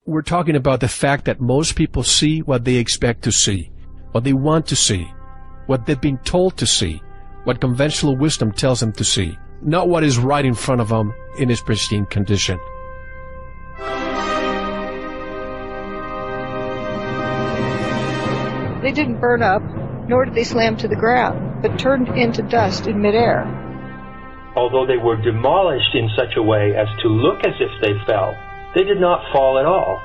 We're talking about the fact that most people see what they expect to see, what they want to see, what they've been told to see, what conventional wisdom tells them to see, not what is right in front of them in its pristine condition. They didn't burn up, nor did they slam to the ground, but turned into dust in midair. Although they were demolished in such a way as to look as if they fell, they did not fall at all.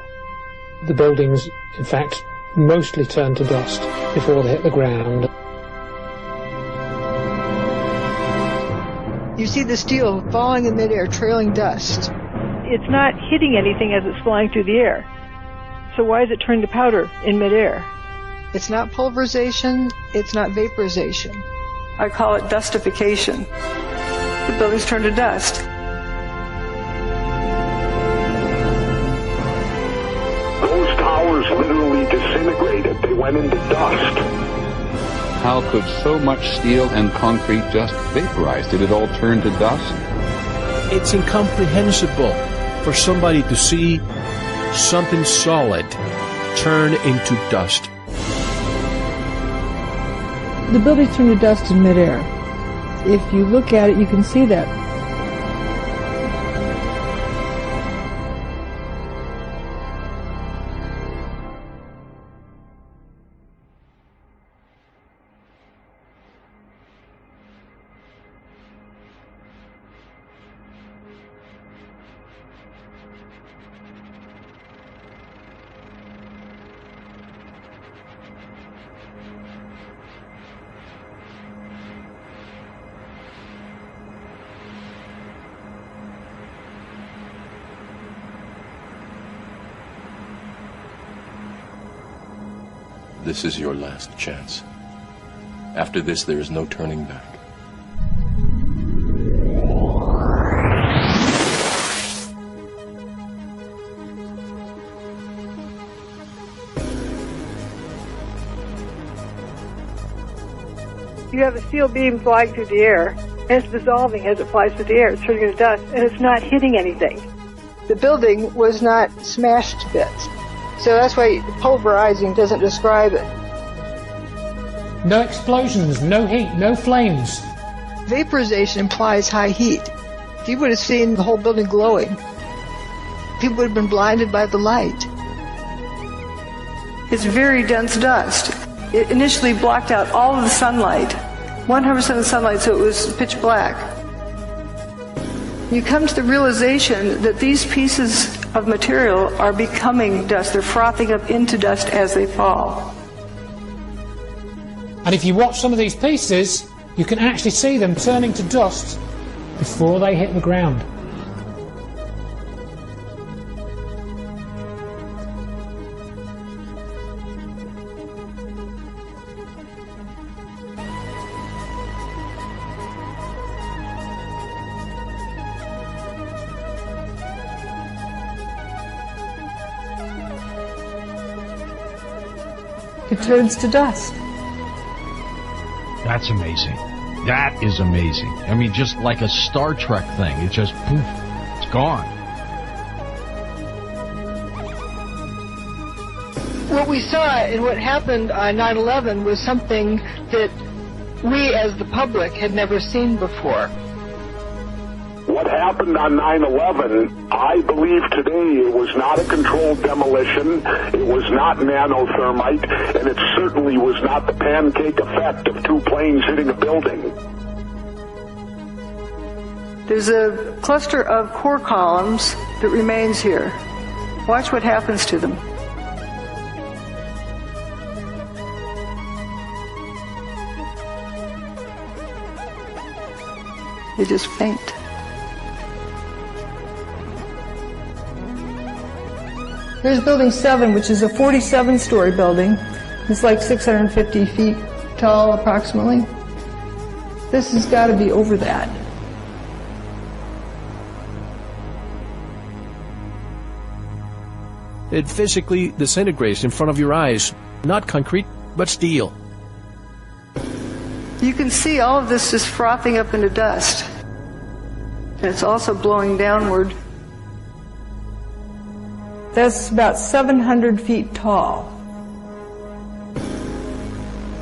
The buildings, in fact, mostly turned to dust before they hit the ground. You see the steel falling in midair, trailing dust. It's not hitting anything as it's flying through the air. So why is it turning to powder in midair? It's not pulverization, it's not vaporization. I call it dustification. The buildings turn to dust. Those towers literally disintegrated. They went into dust. How could so much steel and concrete just vaporize? Did it all turn to dust? It's incomprehensible for somebody to see something solid turn into dust. The buildings turn to dust in midair. If you look at it, you can see that. This is your last chance. After this, there is no turning back. You have a steel beam flying through the air, and it's dissolving as it flies through the air. It's turning into dust, and it's not hitting anything. The building was not smashed to bits. So that's why pulverizing doesn't describe it. No explosions, no heat, no flames. Vaporization implies high heat. If you would have seen the whole building glowing, people would have been blinded by the light. It's very dense dust. It initially blocked out all of the sunlight, 100% of the sunlight, so it was pitch black. You come to the realization that these pieces of material are becoming dust. They're frothing up into dust as they fall. And if you watch some of these pieces, you can actually see them turning to dust before they hit the ground. It turns to dust. That's amazing. That is amazing. I mean, just like a Star Trek thing. It just, poof, it's gone. What we saw and what happened on 9/11 was something that we as the public had never seen before. What happened on 9/11, I believe today it was not a controlled demolition, it was not nanothermite, and it certainly was not the pancake effect of two planes hitting a building. There's a cluster of core columns that remains here. Watch what happens to them. They just faint. Here's Building 7, which is a 47-story building. It's like 650 feet tall, approximately. This has got to be over that. It physically disintegrates in front of your eyes. Not concrete, but steel. You can see all of this just frothing up into dust. And it's also blowing downward. That's about 700 feet tall.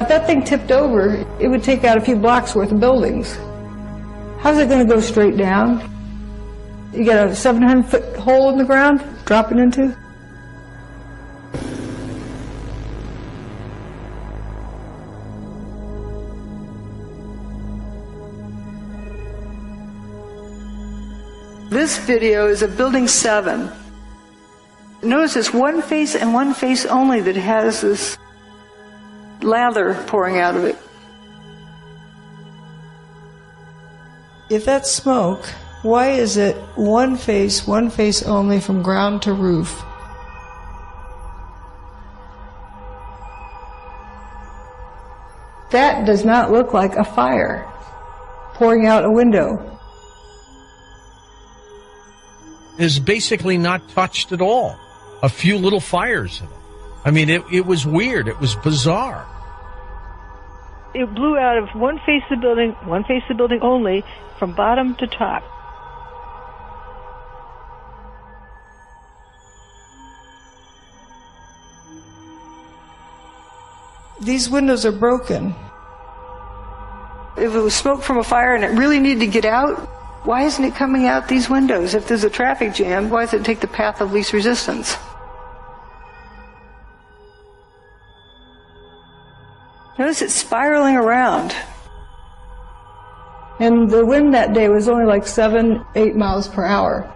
If that thing tipped over, it would take out a few blocks worth of buildings. How's it going to go straight down? You got a 700-foot hole in the ground, drop it into? This video is of Building 7. Notice it's one face and one face only that has this lather pouring out of it. If that's smoke, why is it one face only from ground to roof? That does not look like a fire pouring out a window. Is basically not touched at all. A few little fires in it. I mean, it was weird. It was bizarre. It blew out of one face of the building only, from bottom to top. These windows are broken. If it was smoke from a fire and it really needed to get out, why isn't it coming out these windows? If there's a traffic jam, why does it take the path of least resistance? Notice it's spiraling around. And the wind that day was only like 7-8 miles per hour.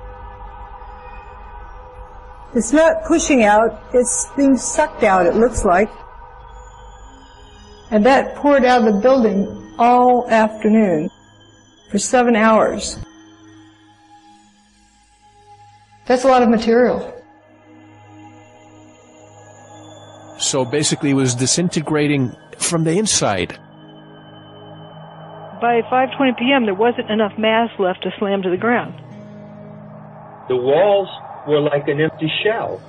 It's not pushing out, it's being sucked out, it looks like. And that poured out of the building all afternoon for 7 hours. That's a lot of material. So basically it was disintegrating from the inside. By 5:20 p.m., there wasn't enough mass left to slam to the ground. The walls were like an empty shell.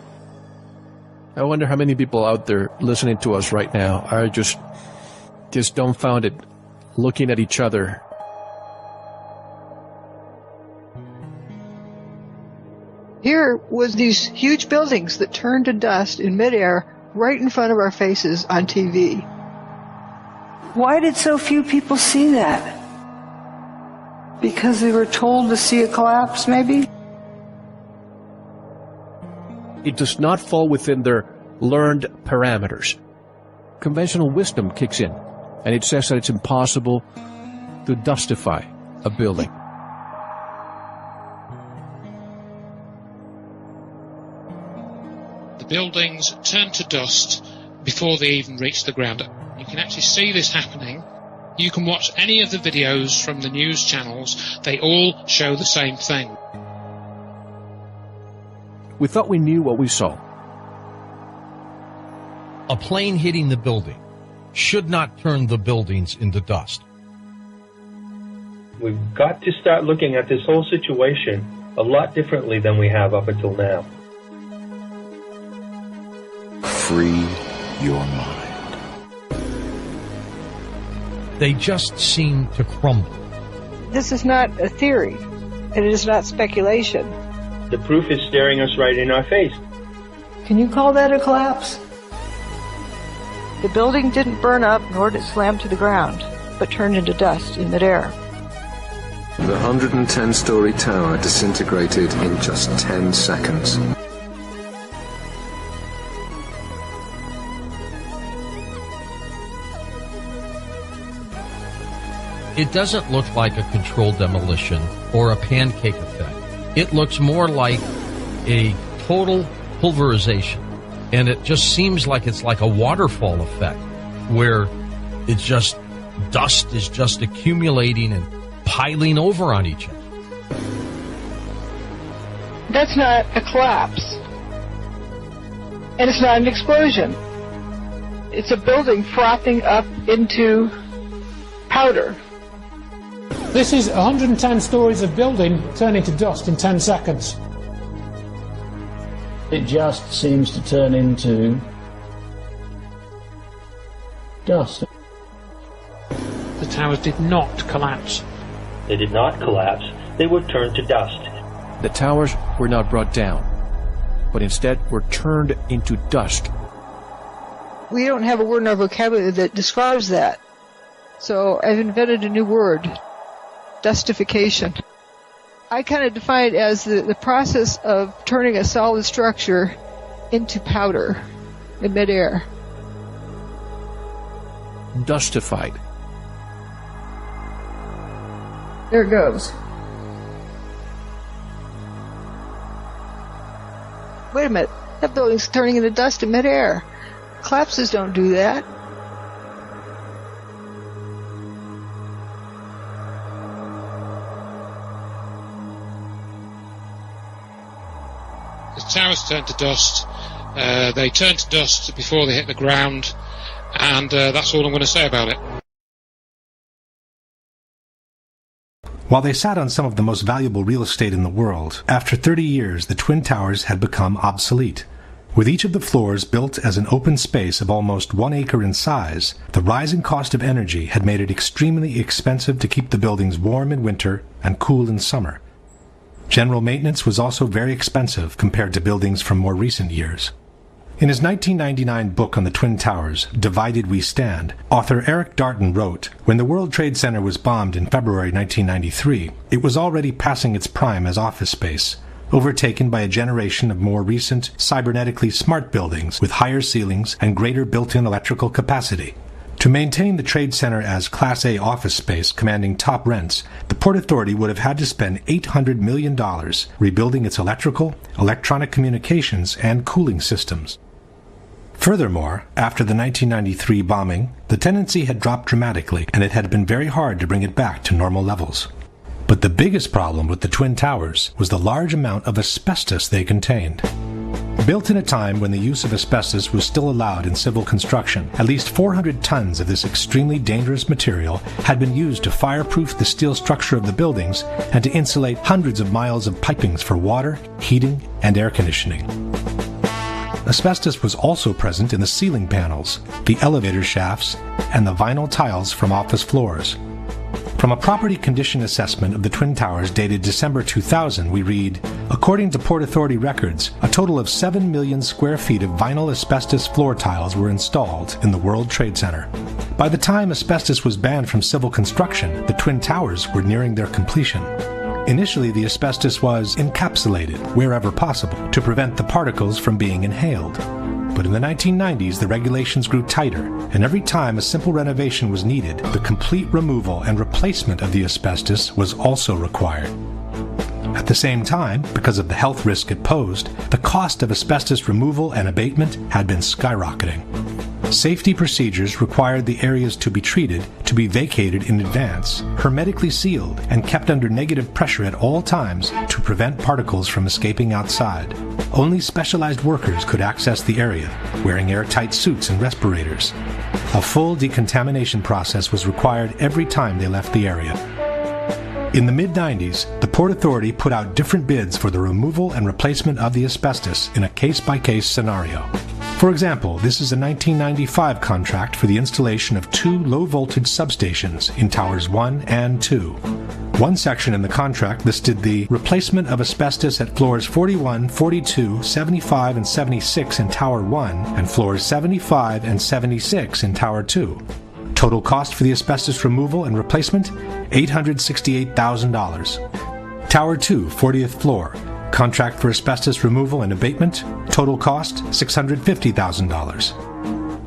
I wonder how many people out there listening to us right now are just dumbfounded, looking at each other. Here was these huge buildings that turned to dust in midair right in front of our faces on TV. Why did so few people see that? Because they were told to see a collapse, maybe? It does not fall within their learned parameters. Conventional wisdom kicks in, and it says that it's impossible to dustify a building. The buildings turned to dust before they even reached the ground. You can actually see this happening. You can watch any of the videos from the news channels. They all show the same thing. We thought we knew what we saw. A plane hitting the building should not turn the buildings into dust. We've got to start looking at this whole situation a lot differently than we have up until now. Free your mind. They just seem to crumble. This is not a theory, and it is not speculation. The proof is staring us right in our face. Can you call that a collapse? The building didn't burn up, nor did it slam to the ground, but turned into dust in midair. The 110-story tower disintegrated in just 10 seconds. It doesn't look like a controlled demolition or a pancake effect. It looks more like a total pulverization. And it just seems like it's like a waterfall effect, where it's just dust is just accumulating and piling over on each other. That's not a collapse. And it's not an explosion. It's a building frothing up into powder. This is 110 stories of building turning to dust in 10 seconds. It just seems to turn into dust. The towers did not collapse. They did not collapse. They were turned to dust. The towers were not brought down. but instead were turned into dust. We don't have a word in our vocabulary that describes that. So I've invented a new word, dustification. I kind of define it as the process of turning a solid structure into powder in midair. Dustified. There it goes. Wait a minute, that building's turning into dust in midair. Collapses don't do that. The towers turned to dust. They turned to dust before they hit the ground, and that's all I'm going to say about it. While they sat on some of the most valuable real estate in the world, after 30 years the Twin Towers had become obsolete. With each of the floors built as an open space of almost 1 acre in size, the rising cost of energy had made it extremely expensive to keep the buildings warm in winter and cool in summer. General maintenance was also very expensive compared to buildings from more recent years. In his 1999 book on the Twin Towers, Divided We Stand, author Eric Darton wrote, "When the World Trade Center was bombed in February 1993, it was already passing its prime as office space, overtaken by a generation of more recent, cybernetically smart buildings with higher ceilings and greater built-in electrical capacity. To maintain the Trade Center as Class A office space commanding top rents, the Port Authority would have had to spend $800 million rebuilding its electrical, electronic communications, and cooling systems." Furthermore, after the 1993 bombing, the tenancy had dropped dramatically, and it had been very hard to bring it back to normal levels. But the biggest problem with the Twin Towers was the large amount of asbestos they contained. Built in a time when the use of asbestos was still allowed in civil construction, at least 400 tons of this extremely dangerous material had been used to fireproof the steel structure of the buildings and to insulate hundreds of miles of pipings for water, heating, and air conditioning. Asbestos was also present in the ceiling panels, the elevator shafts, and the vinyl tiles from office floors. From a property condition assessment of the Twin Towers dated December 2000, we read, "According to Port Authority records, a total of 7 million square feet of vinyl asbestos floor tiles were installed in the World Trade Center. By the time asbestos was banned from civil construction, the Twin Towers were nearing their completion. Initially, the asbestos was encapsulated, wherever possible, to prevent the particles from being inhaled. But in the 1990s, the regulations grew tighter, and every time a simple renovation was needed, the complete removal and replacement of the asbestos was also required. At the same time, because of the health risk it posed, the cost of asbestos removal and abatement had been skyrocketing. Safety procedures required the areas to be treated to be vacated in advance, hermetically sealed, and kept under negative pressure at all times to prevent particles from escaping outside. Only specialized workers could access the area, wearing airtight suits and respirators. A full decontamination process was required every time they left the area. In the mid-90s, the Port Authority put out different bids for the removal and replacement of the asbestos in a case-by-case scenario. For example, this is a 1995 contract for the installation of 2 low-voltage substations in Towers 1 and 2. One section in the contract listed the replacement of asbestos at floors 41, 42, 75, and 76 in Tower 1 and floors 75 and 76 in Tower 2. Total cost for the asbestos removal and replacement, $868,000. Tower 2, 40th floor. Contract for asbestos removal and abatement. Total cost, $650,000.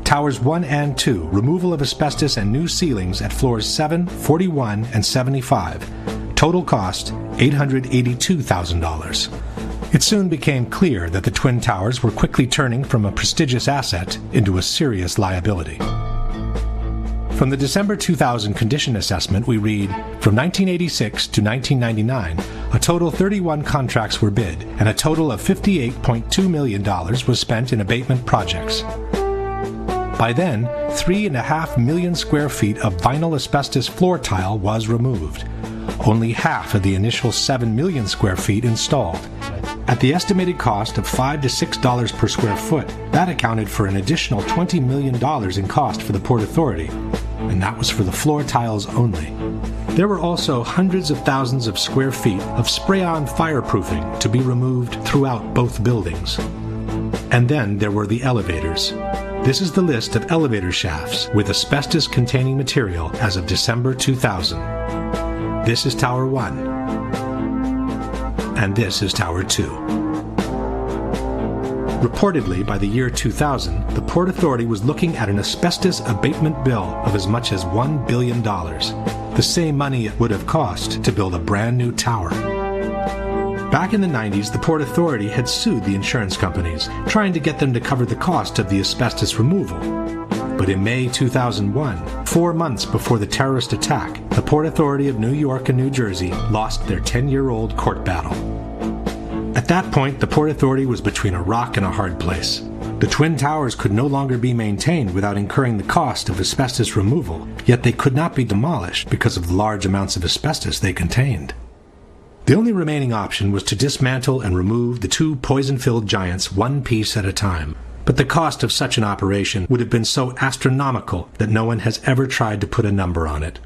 Towers 1 and 2, removal of asbestos and new ceilings at floors 7, 41, and 75. Total cost, $882,000. It soon became clear that the Twin Towers were quickly turning from a prestigious asset into a serious liability. From the December 2000 condition assessment, we read, from 1986 to 1999, a total 31 contracts were bid, and a total of $58.2 million was spent in abatement projects. By then, 3.5 million square feet of vinyl asbestos floor tile was removed. Only half of the initial 7 million square feet installed. At the estimated cost of $5 to $6 per square foot, that accounted for an additional $20 million in cost for the Port Authority. and that was for the floor tiles only. There were also hundreds of thousands of square feet of spray-on fireproofing to be removed throughout both buildings. And then there were the elevators. This is the list of elevator shafts with asbestos-containing material as of December 2000. This is Tower 1. And this is Tower 2. Reportedly, by the year 2000, the Port Authority was looking at an asbestos abatement bill of as much as $1 billion, the same money it would have cost to build a brand new tower. Back in the 90s, the Port Authority had sued the insurance companies, trying to get them to cover the cost of the asbestos removal. But in May 2001, 4 months before the terrorist attack, the Port Authority of New York and New Jersey lost their 10-year-old court battle. At that point, the Port Authority was between a rock and a hard place. The Twin Towers could no longer be maintained without incurring the cost of asbestos removal, yet they could not be demolished because of the large amounts of asbestos they contained. The only remaining option was to dismantle and remove the two poison-filled giants one piece at a time. But the cost of such an operation would have been so astronomical that no one has ever tried to put a number on it.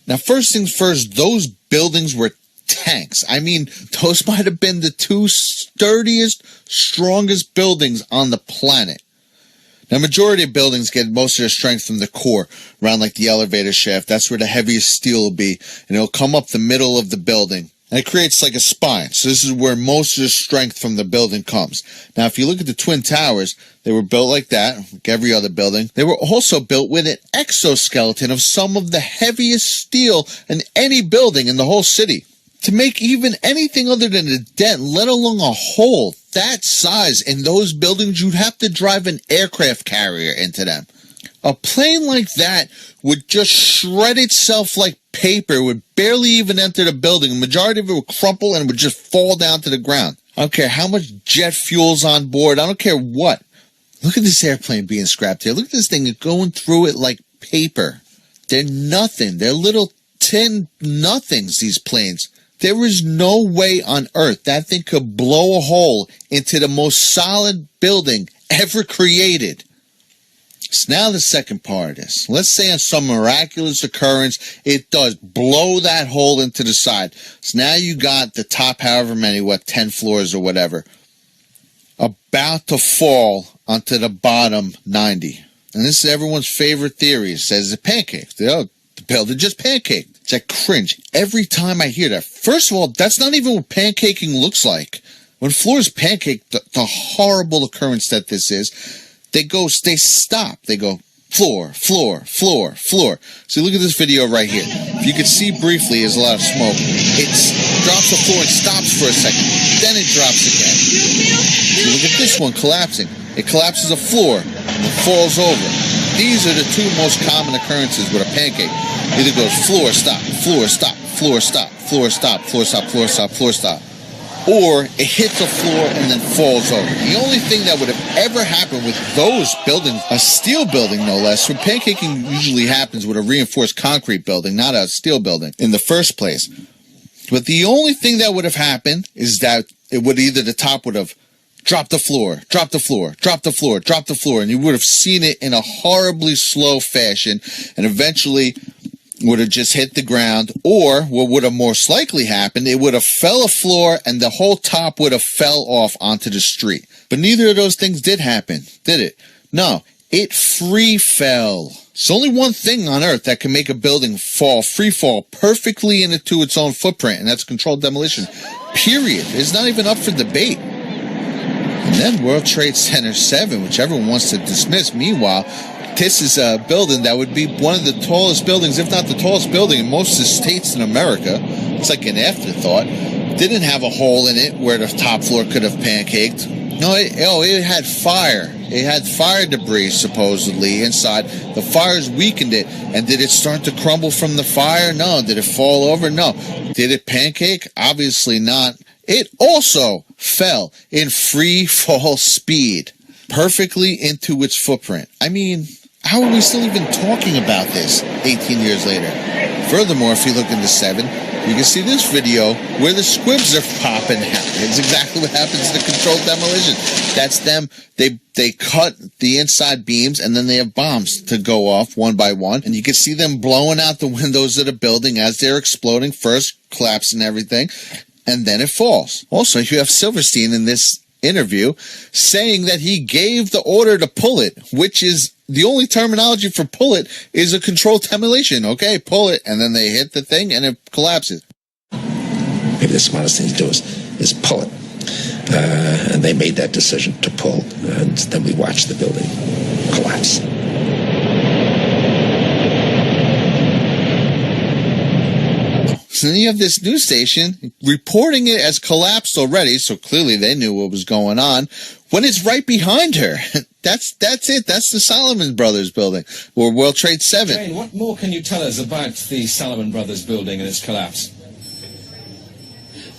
Now, first things first, those buildings were tanks. I mean, those might have been the two sturdiest, strongest buildings on the planet. Now, majority of buildings get most of their strength from the core, around like the elevator shaft. That's where the heaviest steel will be, and it'll come up the middle of the building. And it creates like a spine. So this is where most of the strength from the building comes. Now, if you look at the Twin Towers, they were built like that, like every other building. They were also built with an exoskeleton of some of the heaviest steel in any building in the whole city. To make even anything other than a dent, let alone a hole that size in those buildings, you'd have to drive an aircraft carrier into them. A plane like that would just shred itself like paper, would barely even enter the building. The majority of it would crumple and would just fall down to the ground. I don't care how much jet fuel's on board. I don't care what. Look at this airplane being scrapped here. Look at this thing going through it like paper. They're nothing. They're little tin nothings, these planes. There is no way on earth that thing could blow a hole into the most solid building ever created. So now the second part of this. Let's say on some miraculous occurrence, it does blow that hole into the side. So now you got the top however many, 10 floors or whatever, about to fall onto the bottom 90. And this is everyone's favorite theory. It says it's pancakes. The building just pancaked. It's like cringe every time I hear that. First of all, that's not even what pancaking looks like. When floors pancake, the horrible occurrence that this is, they stop. They go floor, floor, floor, floor. So look at this video right here. If you could see briefly, there's a lot of smoke. It drops the floor and stops for a second. Then it drops again. So look at this one collapsing. It collapses a floor and it falls over. These are the two most common occurrences with a pancake. Either goes floor, stop, floor, stop, floor, stop, floor, stop, floor, stop, floor, stop, floor, stop. Or it hits a floor and then falls over. The only thing that would have ever happened with those buildings, a steel building no less, so pancaking usually happens with a reinforced concrete building, not a steel building in the first place. But the only thing that would have happened is that it would either the top would have dropped the floor, dropped the floor, dropped the floor, dropped the floor, and you would have seen it in a horribly slow fashion, and eventually would have just hit the ground, or what would have most likely happened, it would have fell a floor and the whole top would have fell off onto the street. But neither of those things did happen, did it? No, it free fell. It's only one thing on earth that can make a building free fall perfectly into its own footprint, and that's controlled demolition. Period. It's not even up for debate. And then World Trade Center 7, which everyone wants to dismiss. Meanwhile, this is a building that would be one of the tallest buildings, if not the tallest building in most of the states in America. It's like an afterthought. Didn't have a hole in it where the top floor could have pancaked. No, it had fire. It had fire debris, supposedly, inside. The fires weakened it. And did it start to crumble from the fire? No. Did it fall over? No. Did it pancake? Obviously not. It also fell in free fall speed, perfectly into its footprint. I mean, how are we still even talking about this 18 years later? Furthermore, if you look into 7, You can see this video where the squibs are popping out. It's exactly what happens in the controlled demolition. That's them. They cut the inside beams, and then they have bombs to go off one by one. And you can see them blowing out the windows of the building as they're exploding, first collapsing everything, and then it falls. Also, you have Silverstein in this interview saying that he gave the order to pull it, which is the only terminology for pull it is a controlled demolition. Okay, pull it, and then they hit the thing and it collapses. Maybe the smartest thing to do is pull it. And they made that decision to pull, and then we watched the building collapse. So then you have this news station reporting it as collapsed already, so clearly they knew what was going on, when it's right behind her. That's it. That's the Salomon Brothers building, or World Trade 7. Jane, what more can you tell us about the Salomon Brothers building and its collapse?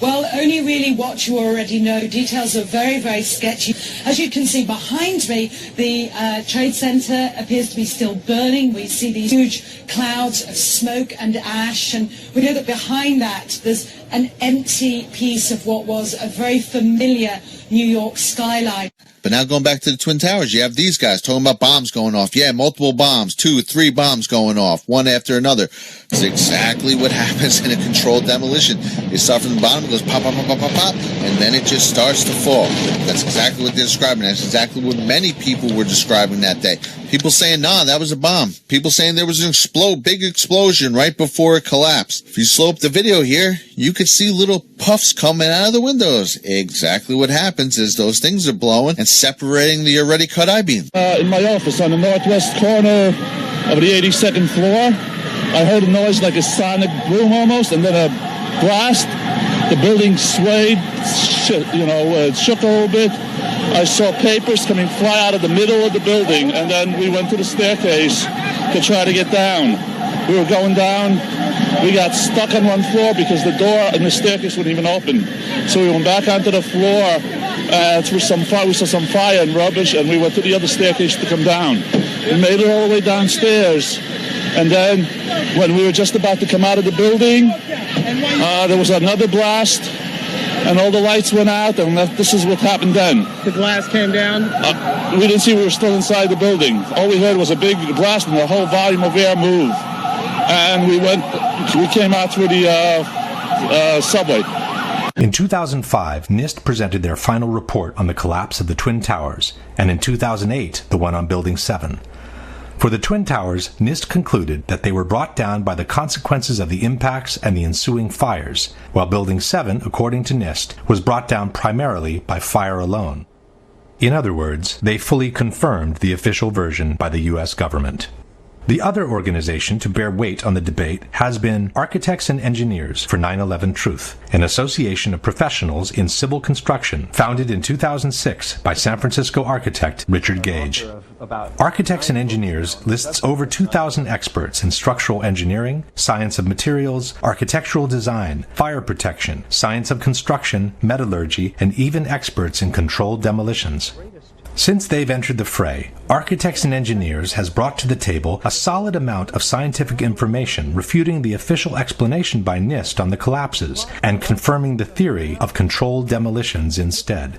Well, only really what you already know. Details are very, very sketchy. As you can see behind me, the Trade Center appears to be still burning. We see these huge clouds of smoke and ash, and we know that behind that there's an empty piece of what was a very familiar New York skyline. But now going back to the Twin Towers, you have these guys talking about bombs going off. Yeah, multiple bombs, 2, 3 bombs going off, one after another. It's exactly what happens in a controlled demolition. You start from the bottom, it goes pop, pop, pop, pop, pop, pop, and then it just starts to fall. That's exactly what they're describing. That's exactly what many people were describing that day. People saying, nah, that was a bomb. People saying there was an big explosion right before it collapsed. If you slow up the video here, you could see little puffs coming out of the windows. Exactly what happens is those things are blowing and separating the already cut I-beam. In my office on the northwest corner of the 82nd floor, I heard a noise like a sonic boom almost, and then a blast. The building swayed, it shook a little bit. I saw papers coming fly out of the middle of the building, and then we went to the staircase to try to get down. We were going down. We got stuck on one floor because the door and the staircase wouldn't even open. So we went back onto the floor through some fire. We saw some fire and rubbish, and we went to the other staircase to come down. We made it all the way downstairs. And then when we were just about to come out of the building, there was another blast, and all the lights went out, and this is what happened then. The glass came down? We didn't see we were still inside the building. All we heard was a big blast, and the whole volume of air moved. And we came out through the subway. In 2005, NIST presented their final report on the collapse of the Twin Towers, and in 2008, the one on Building 7. For the Twin Towers, NIST concluded that they were brought down by the consequences of the impacts and the ensuing fires, while Building 7, according to NIST, was brought down primarily by fire alone. In other words, they fully confirmed the official version by the U.S. government. The other organization to bear weight on the debate has been Architects and Engineers for 9/11 Truth, an association of professionals in civil construction founded in 2006 by San Francisco architect Richard Gage. Architects and Engineers lists over 2,000 experts in structural engineering, science of materials, architectural design, fire protection, science of construction, metallurgy, and even experts in controlled demolitions. Since they've entered the fray, Architects and Engineers has brought to the table a solid amount of scientific information refuting the official explanation by NIST on the collapses and confirming the theory of controlled demolitions instead.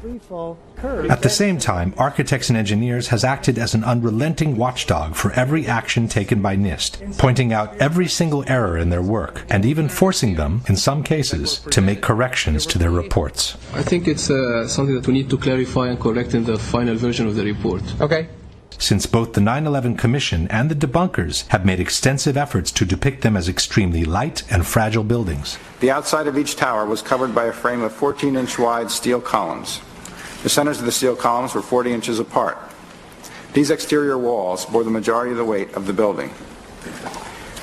At the same time, Architects and Engineers has acted as an unrelenting watchdog for every action taken by NIST, pointing out every single error in their work, and even forcing them, in some cases, to make corrections to their reports. I think it's something that we need to clarify and correct in the final version of the report. Okay. Since both the 9/11 Commission and the debunkers have made extensive efforts to depict them as extremely light and fragile buildings. The outside of each tower was covered by a frame of 14-inch wide steel columns. The centers of the steel columns were 40 inches apart. These exterior walls bore the majority of the weight of the building.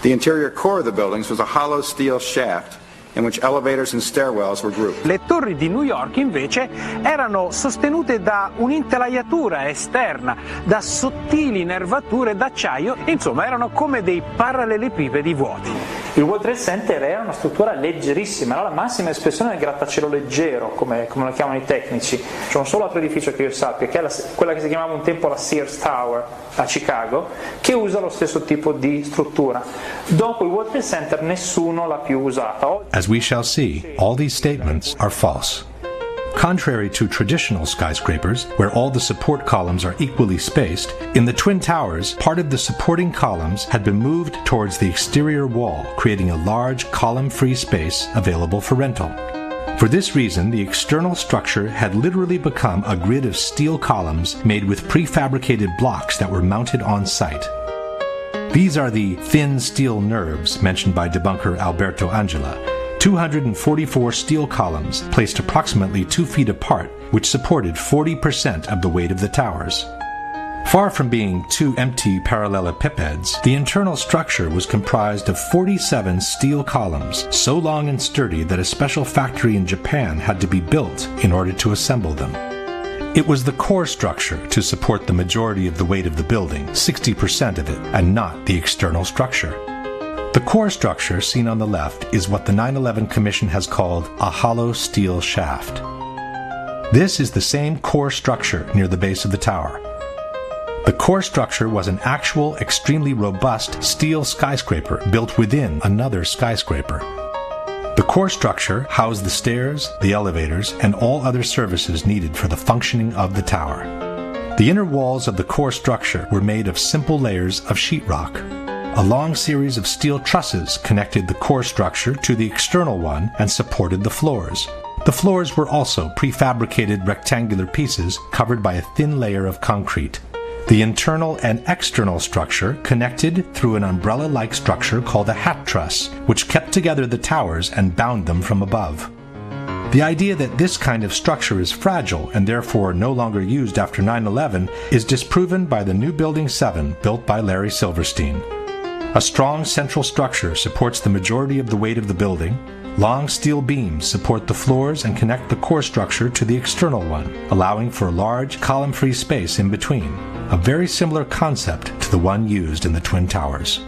The interior core of the buildings was a hollow steel shaft in which elevators and stairwells were grouped. Le torri di New York invece erano sostenute da un'intelaiatura esterna, da sottili nervature d'acciaio, insomma erano come dei parallelepipedi vuoti. Il World Trade Center era una struttura leggerissima, era la massima espressione del grattacielo leggero, come lo chiamano i tecnici. C'è un solo altro edificio che io sappia, che è quella che si chiamava un tempo la Sears Tower a Chicago, che usa lo stesso tipo di struttura. Dopo il World Trade Center nessuno l'ha più usata. As we shall see, all these statements are false. Contrary to traditional skyscrapers, where all the support columns are equally spaced, in the Twin Towers, part of the supporting columns had been moved towards the exterior wall, creating a large column-free space available for rental. For this reason, the external structure had literally become a grid of steel columns made with prefabricated blocks that were mounted on site. These are the thin steel nerves mentioned by debunker Alberto Angela, 244 steel columns placed approximately 2 feet apart, which supported 40% of the weight of the towers. Far from being two empty parallelepipeds, the internal structure was comprised of 47 steel columns, so long and sturdy that a special factory in Japan had to be built in order to assemble them. It was the core structure to support the majority of the weight of the building, 60% of it, and not the external structure. The core structure seen on the left is what the 9/11 Commission has called a hollow steel shaft. This is the same core structure near the base of the tower. The core structure was an actual, extremely robust steel skyscraper built within another skyscraper. The core structure housed the stairs, the elevators, and all other services needed for the functioning of the tower. The inner walls of the core structure were made of simple layers of sheetrock. A long series of steel trusses connected the core structure to the external one and supported the floors. The floors were also prefabricated rectangular pieces covered by a thin layer of concrete. The internal and external structure connected through an umbrella-like structure called a hat truss, which kept together the towers and bound them from above. The idea that this kind of structure is fragile and therefore no longer used after 9/11 is disproven by the new Building 7 built by Larry Silverstein. A strong central structure supports the majority of the weight of the building. Long steel beams support the floors and connect the core structure to the external one, allowing for a large column-free space in between, a very similar concept to the one used in the Twin Towers.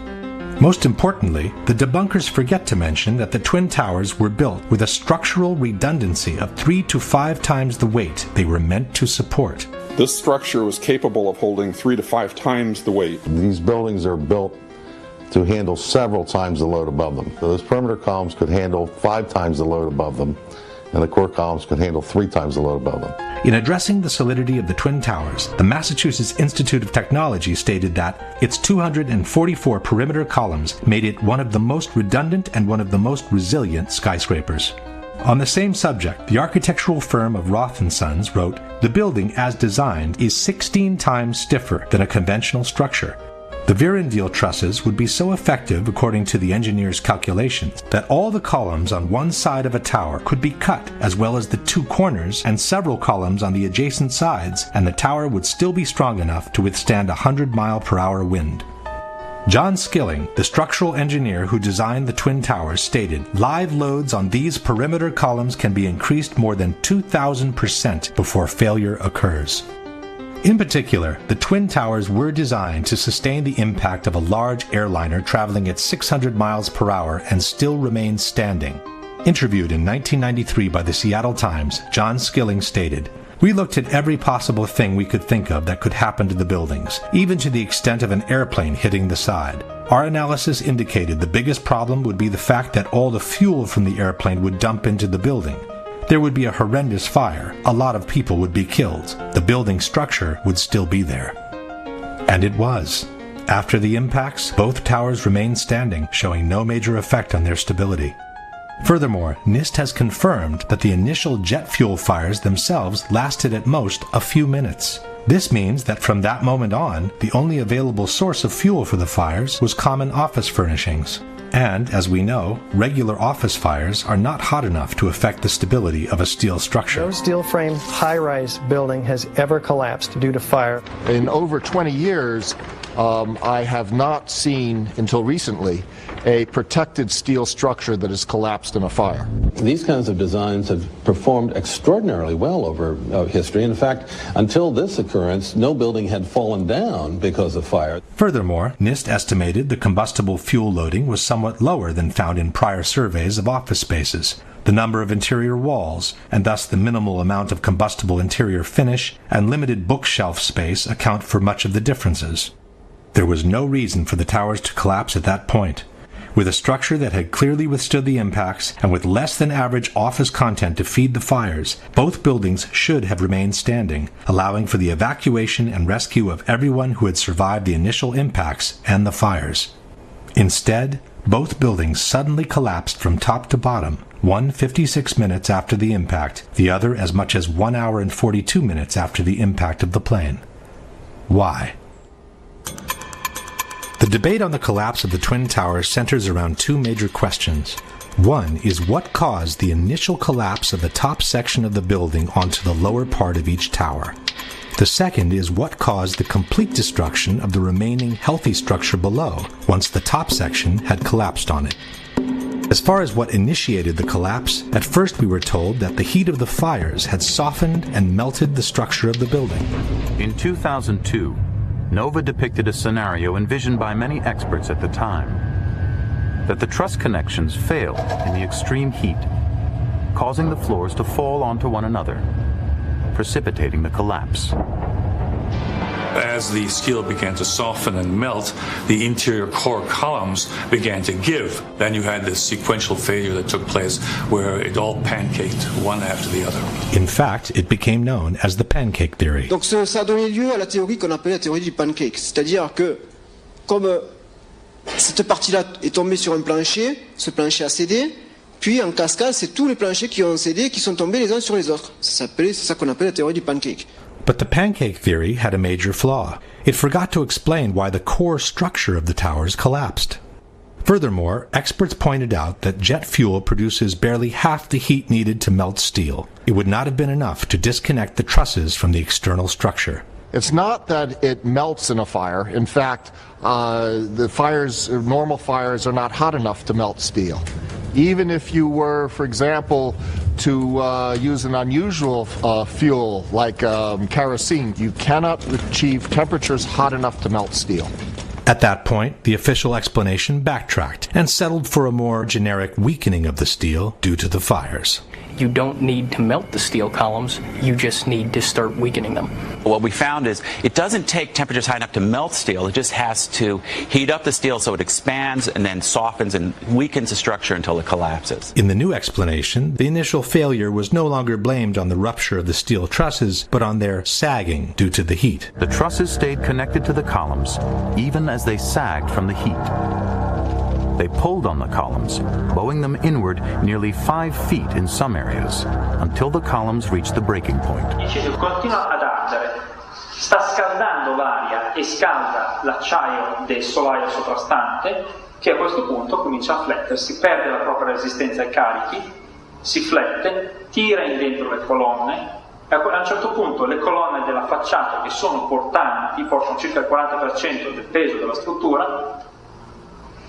Most importantly, the debunkers forget to mention that the Twin Towers were built with a structural redundancy of 3 to 5 times the weight they were meant to support. This structure was capable of holding 3 to 5 times the weight. These buildings are built to handle several times the load above them. So those perimeter columns could handle 5 times the load above them, and the core columns could handle 3 times the load above them. In addressing the solidity of the Twin Towers, the Massachusetts Institute of Technology stated that its 244 perimeter columns made it one of the most redundant and one of the most resilient skyscrapers. On the same subject, the architectural firm of Roth & Sons wrote, "The building as designed is 16 times stiffer than a conventional structure. The Virendeel trusses would be so effective, according to the engineer's calculations, that all the columns on one side of a tower could be cut, as well as the 2 corners and several columns on the adjacent sides, and the tower would still be strong enough to withstand a 100-mile-per-hour wind." John Skilling, the structural engineer who designed the Twin Towers, stated, "Live loads on these perimeter columns can be increased more than 2,000% before failure occurs." In particular, the Twin Towers were designed to sustain the impact of a large airliner traveling at 600 miles per hour and still remain standing. Interviewed in 1993 by the Seattle Times, John Skilling stated, "We looked at every possible thing we could think of that could happen to the buildings, even to the extent of an airplane hitting the side. Our analysis indicated the biggest problem would be the fact that all the fuel from the airplane would dump into the building. There would be a horrendous fire, a lot of people would be killed, the building structure would still be there." And it was. After the impacts, both towers remained standing, showing no major effect on their stability. Furthermore, NIST has confirmed that the initial jet fuel fires themselves lasted at most a few minutes. This means that from that moment on, the only available source of fuel for the fires was common office furnishings. And, as we know, regular office fires are not hot enough to affect the stability of a steel structure. No steel frame high-rise building has ever collapsed due to fire. In over 20 years, I have not seen, until recently, a protected steel structure that has collapsed in a fire. These kinds of designs have performed extraordinarily well over history. In fact, until this occurrence, no building had fallen down because of fire. Furthermore, NIST estimated the combustible fuel loading was somewhat lower than found in prior surveys of office spaces. The number of interior walls, and thus the minimal amount of combustible interior finish and limited bookshelf space account for much of the differences. There was no reason for the towers to collapse at that point. With a structure that had clearly withstood the impacts and with less than average office content to feed the fires, both buildings should have remained standing, allowing for the evacuation and rescue of everyone who had survived the initial impacts and the fires. Instead, both buildings suddenly collapsed from top to bottom, one 56 minutes after the impact, the other as much as 1 hour and 42 minutes after the impact of the plane. Why? The debate on the collapse of the Twin Towers centers around two major questions. One is what caused the initial collapse of the top section of the building onto the lower part of each tower. The second is what caused the complete destruction of the remaining healthy structure below once the top section had collapsed on it. As far as what initiated the collapse, at first we were told that the heat of the fires had softened and melted the structure of the building. In 2002, NOVA depicted a scenario envisioned by many experts at the time, that the truss connections failed in the extreme heat, causing the floors to fall onto one another, precipitating the collapse. As the steel began to soften and melt, the interior core columns began to give. Then you had this sequential failure that took place where it all pancaked one after the other. In fact, it became known as the pancake theory. Donc ça a donné lieu à la théorie qu'on appelle la théorie du pancake. C'est-à-dire que, comme cette partie-là est tombée sur un plancher, ce plancher a cédé, puis en cascade, c'est tous les planchers qui ont cédé, qui sont tombés les uns sur les autres. C'est ça qu'on appelle la théorie du pancake. But the pancake theory had a major flaw. It forgot to explain why the core structure of the towers collapsed. Furthermore, experts pointed out that jet fuel produces barely half the heat needed to melt steel. It would not have been enough to disconnect the trusses from the external structure. It's not that it melts in a fire. In fact, the fires, normal fires, are not hot enough to melt steel. Even if you were, for example, to use an unusual fuel like kerosene, you cannot achieve temperatures hot enough to melt steel. At that point, the official explanation backtracked and settled for a more generic weakening of the steel due to the fires. You don't need to melt the steel columns, you just need to start weakening them. What we found is it doesn't take temperatures high enough to melt steel, it just has to heat up the steel so it expands and then softens and weakens the structure until it collapses. In the new explanation, the initial failure was no longer blamed on the rupture of the steel trusses, but on their sagging due to the heat. The trusses stayed connected to the columns, even as they sagged from the heat. They pulled on the columns, bowing them inward nearly 5 feet in some areas, until the columns reached the breaking point. Il cesio continua ad ardere, sta scaldando l'aria e scalda l'acciaio del solaio soprastante, che a questo punto comincia a flettersi, perde la propria resistenza ai carichi, si flette, tira in dentro le colonne, e a un certo punto le colonne della facciata, che sono portanti, portano circa il 40% del peso della struttura,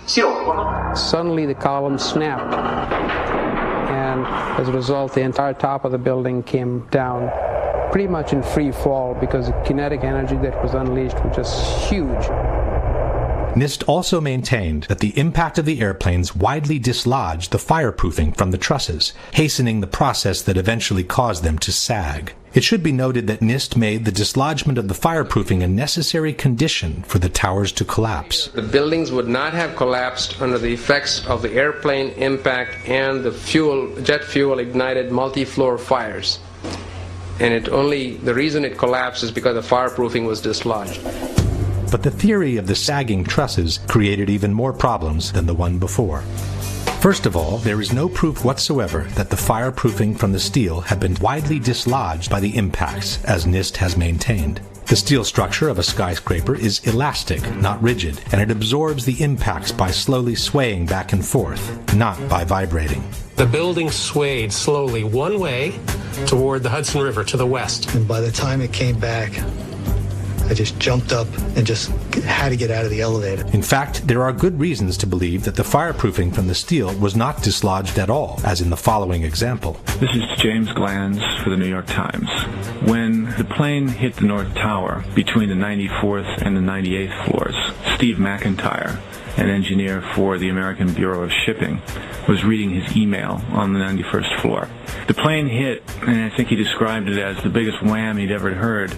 si rompono. Suddenly the columns snapped, and as a result the entire top of the building came down pretty much in free fall because the kinetic energy that was unleashed was just huge. NIST also maintained that the impact of the airplanes widely dislodged the fireproofing from the trusses, hastening the process that eventually caused them to sag. It should be noted that NIST made the dislodgement of the fireproofing a necessary condition for the towers to collapse. The buildings would not have collapsed under the effects of the airplane impact and the jet fuel ignited multi-floor fires. And the reason it collapsed is because the fireproofing was dislodged. But the theory of the sagging trusses created even more problems than the one before. First of all, there is no proof whatsoever that the fireproofing from the steel had been widely dislodged by the impacts, as NIST has maintained. The steel structure of a skyscraper is elastic, not rigid, and it absorbs the impacts by slowly swaying back and forth, not by vibrating. The building swayed slowly one way toward the Hudson River to the west. And by the time it came back, I just jumped up and just had to get out of the elevator. In fact, there are good reasons to believe that the fireproofing from the steel was not dislodged at all, as in the following example. This is James Glanz for the New York Times. When the plane hit the North Tower between the 94th and the 98th floors, Steve McIntyre, an engineer for the American Bureau of Shipping, was reading his email on the 91st floor. The plane hit, and I think he described it as the biggest wham he'd ever heard,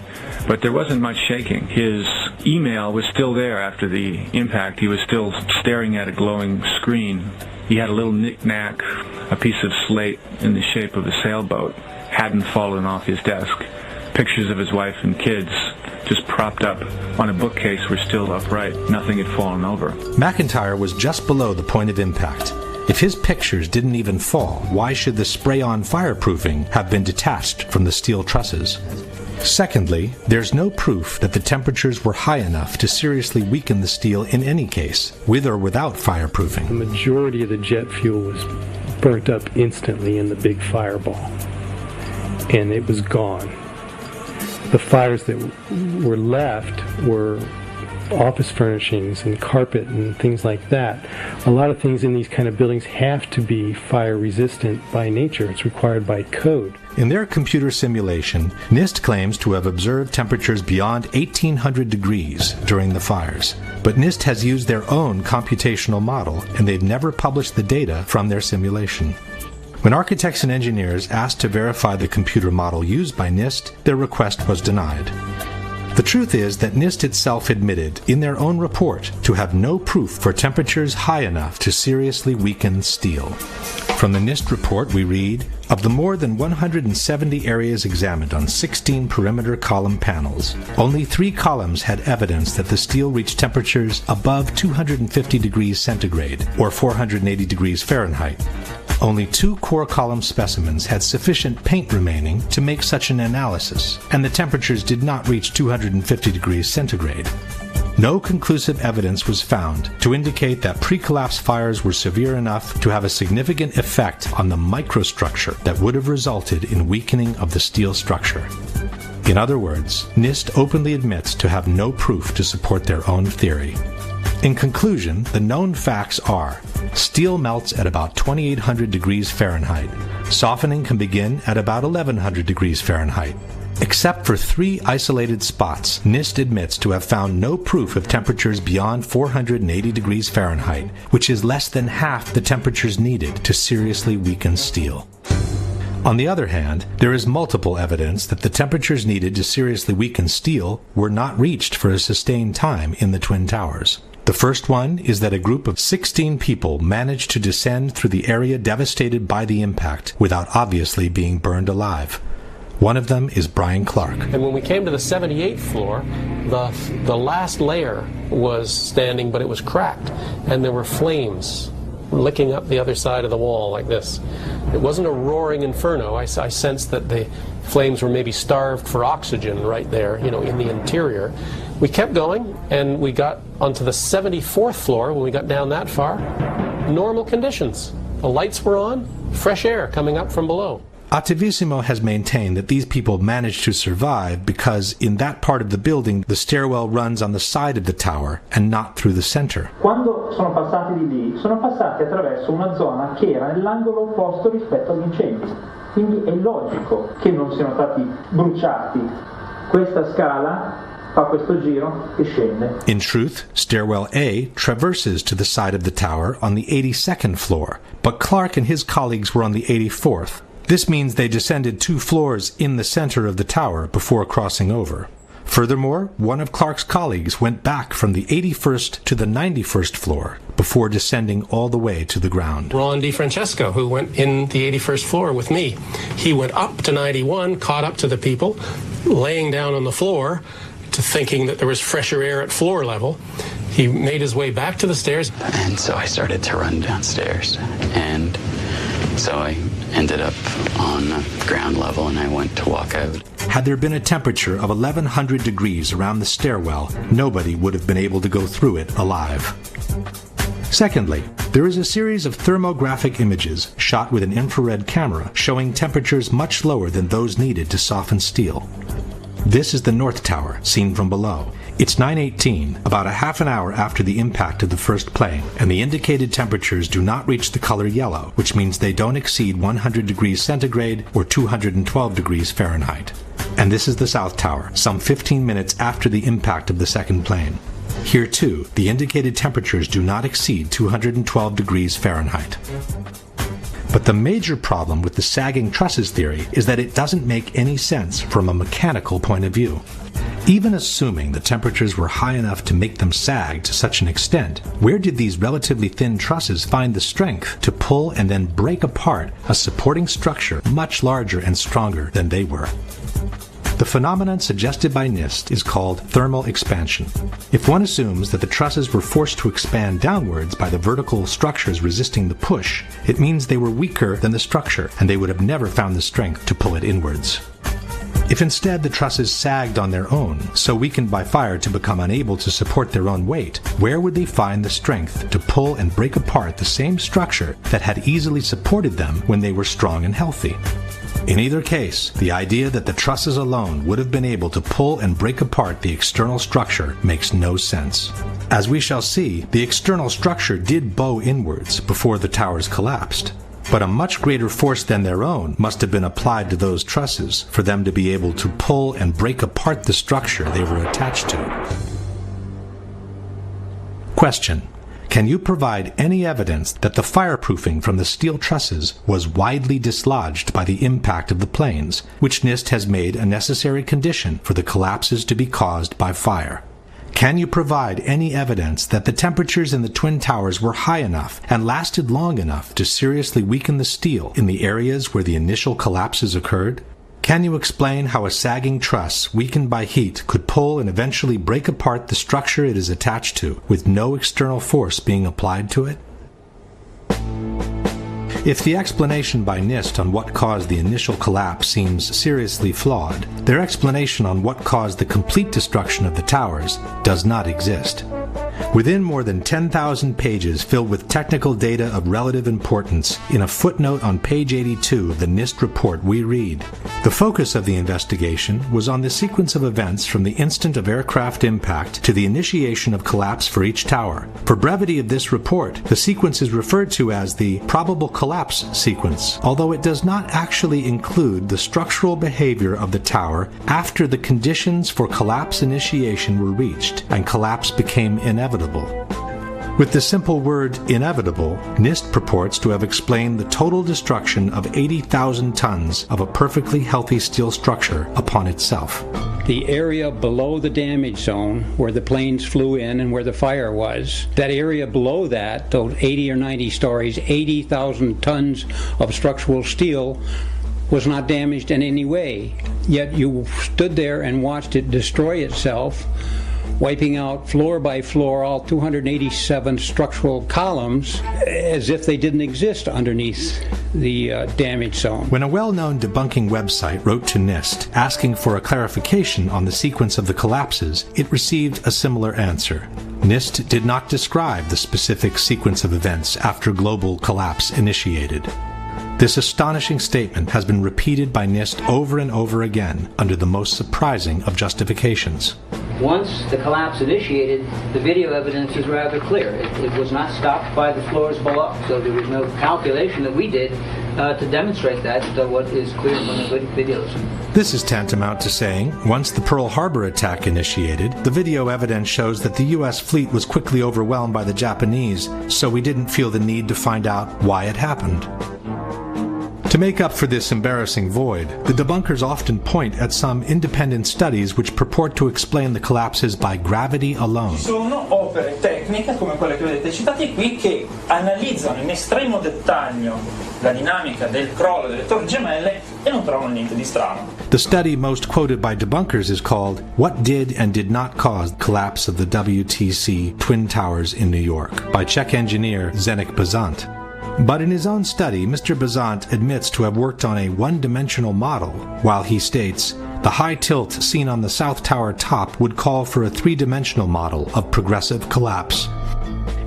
but there wasn't much shaking. His email was still there after the impact. He was still staring at a glowing screen. He had a little knick-knack, a piece of slate in the shape of a sailboat, hadn't fallen off his desk. Pictures of his wife and kids, just propped up on a bookcase, were still upright. Nothing had fallen over. McIntyre was just below the point of impact. If his pictures didn't even fall, why should the spray-on fireproofing have been detached from the steel trusses? Secondly, there's no proof that the temperatures were high enough to seriously weaken the steel in any case, with or without fireproofing. The majority of the jet fuel was burnt up instantly in the big fireball, and it was gone. The fires that were left were office furnishings and carpet and things like that. A lot of things in these kind of buildings have to be fire resistant by nature. It's required by code. In their computer simulation, NIST claims to have observed temperatures beyond 1800 degrees during the fires. But NIST has used their own computational model, and they've never published the data from their simulation. When architects and engineers asked to verify the computer model used by NIST, their request was denied. The truth is that NIST itself admitted in their own report to have no proof for temperatures high enough to seriously weaken steel. From the NIST report we read, of the more than 170 areas examined on 16 perimeter column panels, only 3 columns had evidence that the steel reached temperatures above 250 degrees centigrade or 480 degrees Fahrenheit. Only 2 core column specimens had sufficient paint remaining to make such an analysis, and the temperatures did not reach 250 degrees centigrade. No conclusive evidence was found to indicate that pre-collapse fires were severe enough to have a significant effect on the microstructure that would have resulted in weakening of the steel structure. In other words, NIST openly admits to have no proof to support their own theory. In conclusion, the known facts are: steel melts at about 2800 degrees Fahrenheit. Softening can begin at about 1100 degrees Fahrenheit. Except for 3 isolated spots, NIST admits to have found no proof of temperatures beyond 480 degrees Fahrenheit, which is less than half the temperatures needed to seriously weaken steel. On the other hand, there is multiple evidence that the temperatures needed to seriously weaken steel were not reached for a sustained time in the Twin Towers. The first one is that a group of 16 people managed to descend through the area devastated by the impact without obviously being burned alive. One of them is Brian Clark. And when we came to the 78th floor, the last layer was standing, but it was cracked, and there were flames licking up the other side of the wall like this. It wasn't a roaring inferno. I sensed that the flames were maybe starved for oxygen right there, in the interior. We kept going, and we got onto the 74th floor. When we got down that far, normal conditions. The lights were on, fresh air coming up from below. Attivissimo has maintained that these people managed to survive because in that part of the building the stairwell runs on the side of the tower and not through the center. Quando sono passati di lì, sono passati attraverso una zona che era nell'angolo opposto rispetto agli incendi. Quindi è logico che non siano stati bruciati. Questa scala fa questo giro e scende. In truth, stairwell A traverses to the side of the tower on the 82nd floor, but Clark and his colleagues were on the 84th. This means they descended 2 floors in the center of the tower before crossing over. Furthermore, one of Clark's colleagues went back from the 81st to the 91st floor before descending all the way to the ground. Ron DiFrancesco, who went in the 81st floor with me, he went up to 91, caught up to the people, laying down on the floor, to thinking that there was fresher air at floor level. He made his way back to the stairs. And so I started to run downstairs, and so I ended up on ground level, and I went to walk out. Had there been a temperature of 1100 degrees around the stairwell, nobody would have been able to go through it alive. Secondly, there is a series of thermographic images shot with an infrared camera showing temperatures much lower than those needed to soften steel. This is the North Tower, seen from below. It's 9:18, about a half an hour after the impact of the first plane, and the indicated temperatures do not reach the color yellow, which means they don't exceed 100 degrees centigrade or 212 degrees Fahrenheit. And this is the South Tower, some 15 minutes after the impact of the second plane. Here too, the indicated temperatures do not exceed 212 degrees Fahrenheit. But the major problem with the sagging trusses theory is that it doesn't make any sense from a mechanical point of view. Even assuming the temperatures were high enough to make them sag to such an extent, where did these relatively thin trusses find the strength to pull and then break apart a supporting structure much larger and stronger than they were? The phenomenon suggested by NIST is called thermal expansion. If one assumes that the trusses were forced to expand downwards by the vertical structures resisting the push, it means they were weaker than the structure, and they would have never found the strength to pull it inwards. If instead the trusses sagged on their own, so weakened by fire to become unable to support their own weight, where would they find the strength to pull and break apart the same structure that had easily supported them when they were strong and healthy? In either case, the idea that the trusses alone would have been able to pull and break apart the external structure makes no sense. As we shall see, the external structure did bow inwards before the towers collapsed, but a much greater force than their own must have been applied to those trusses for them to be able to pull and break apart the structure they were attached to. Question: can you provide any evidence that the fireproofing from the steel trusses was widely dislodged by the impact of the planes, which NIST has made a necessary condition for the collapses to be caused by fire? Can you provide any evidence that the temperatures in the Twin Towers were high enough and lasted long enough to seriously weaken the steel in the areas where the initial collapses occurred? Can you explain how a sagging truss, weakened by heat, could pull and eventually break apart the structure it is attached to, with no external force being applied to it? If the explanation by NIST on what caused the initial collapse seems seriously flawed, their explanation on what caused the complete destruction of the towers does not exist. Within more than 10,000 pages filled with technical data of relative importance, in a footnote on page 82 of the NIST report we read, the focus of the investigation was on the sequence of events from the instant of aircraft impact to the initiation of collapse for each tower. For brevity of this report, the sequence is referred to as the probable collapse sequence, although it does not actually include the structural behavior of the tower after the conditions for collapse initiation were reached and collapse became inevitable. With the simple word inevitable, NIST purports to have explained the total destruction of 80,000 tons of a perfectly healthy steel structure upon itself. The area below the damage zone where the planes flew in and where the fire was, that area below that, those 80 or 90 stories, 80,000 tons of structural steel was not damaged in any way. Yet you stood there and watched it destroy itself, wiping out floor by floor all 287 structural columns as if they didn't exist underneath the damage zone. When a well-known debunking website wrote to NIST asking for a clarification on the sequence of the collapses, it received a similar answer. NIST did not describe the specific sequence of events after global collapse initiated. This astonishing statement has been repeated by NIST over and over again under the most surprising of justifications. Once the collapse initiated, the video evidence is rather clear. It was not stopped by the floors below, so there was no calculation that we did to demonstrate that, what is clear from the videos. This is tantamount to saying, once the Pearl Harbor attack initiated, the video evidence shows that the U.S. fleet was quickly overwhelmed by the Japanese, so we didn't feel the need to find out why it happened. To make up for this embarrassing void, the debunkers often point at some independent studies which purport to explain the collapses by gravity alone. Ci sono opere tecniche come quelle che vedete citate qui che analizzano in estremo dettaglio la dinamica del crollo delle torri gemelle e non trovano niente di strano. The study most quoted by debunkers is called What Did and Did Not Cause the Collapse of the WTC Twin Towers in New York by Czech engineer Zdeněk Bazant. But in his own study, Mr. Bazant admits to have worked on a one-dimensional model, while he states, the high tilt seen on the South Tower top would call for a three-dimensional model of progressive collapse.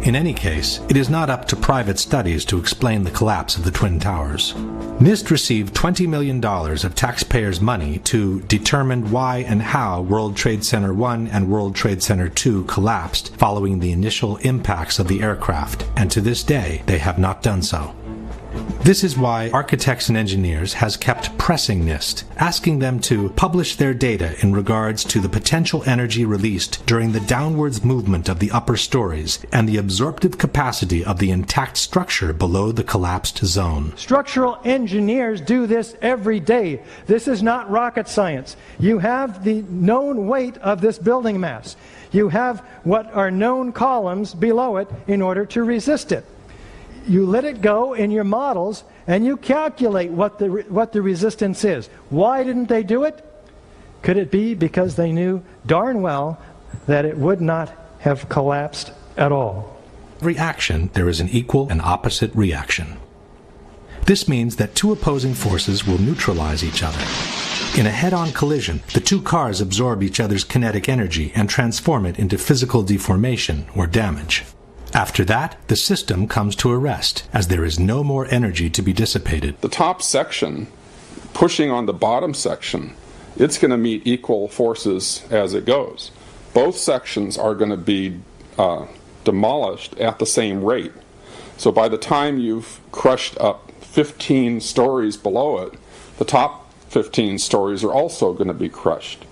In any case, it is not up to private studies to explain the collapse of the Twin Towers. NIST received $20 million of taxpayers' money to determine why and how World Trade Center 1 and World Trade Center 2 collapsed following the initial impacts of the aircraft, and to this day they have not done so. This is why Architects and Engineers has kept pressing NIST, asking them to publish their data in regards to the potential energy released during the downwards movement of the upper stories and the absorptive capacity of the intact structure below the collapsed zone. Structural engineers do this every day. This is not rocket science. You have the known weight of this building mass. You have what are known columns below it in order to resist it. You let it go in your models and you calculate what the resistance is. Why didn't they do it? Could it be because they knew darn well that it would not have collapsed at all? Every action, there is an equal and opposite reaction. This means that two opposing forces will neutralize each other. In a head-on collision, the two cars absorb each other's kinetic energy and transform it into physical deformation or damage. After that, the system comes to a rest, as there is no more energy to be dissipated. The top section, pushing on the bottom section, it's going to meet equal forces as it goes. Both sections are going to be demolished at the same rate. So by the time you've crushed up 15 stories below it, the top 15 stories are also going to be crushed.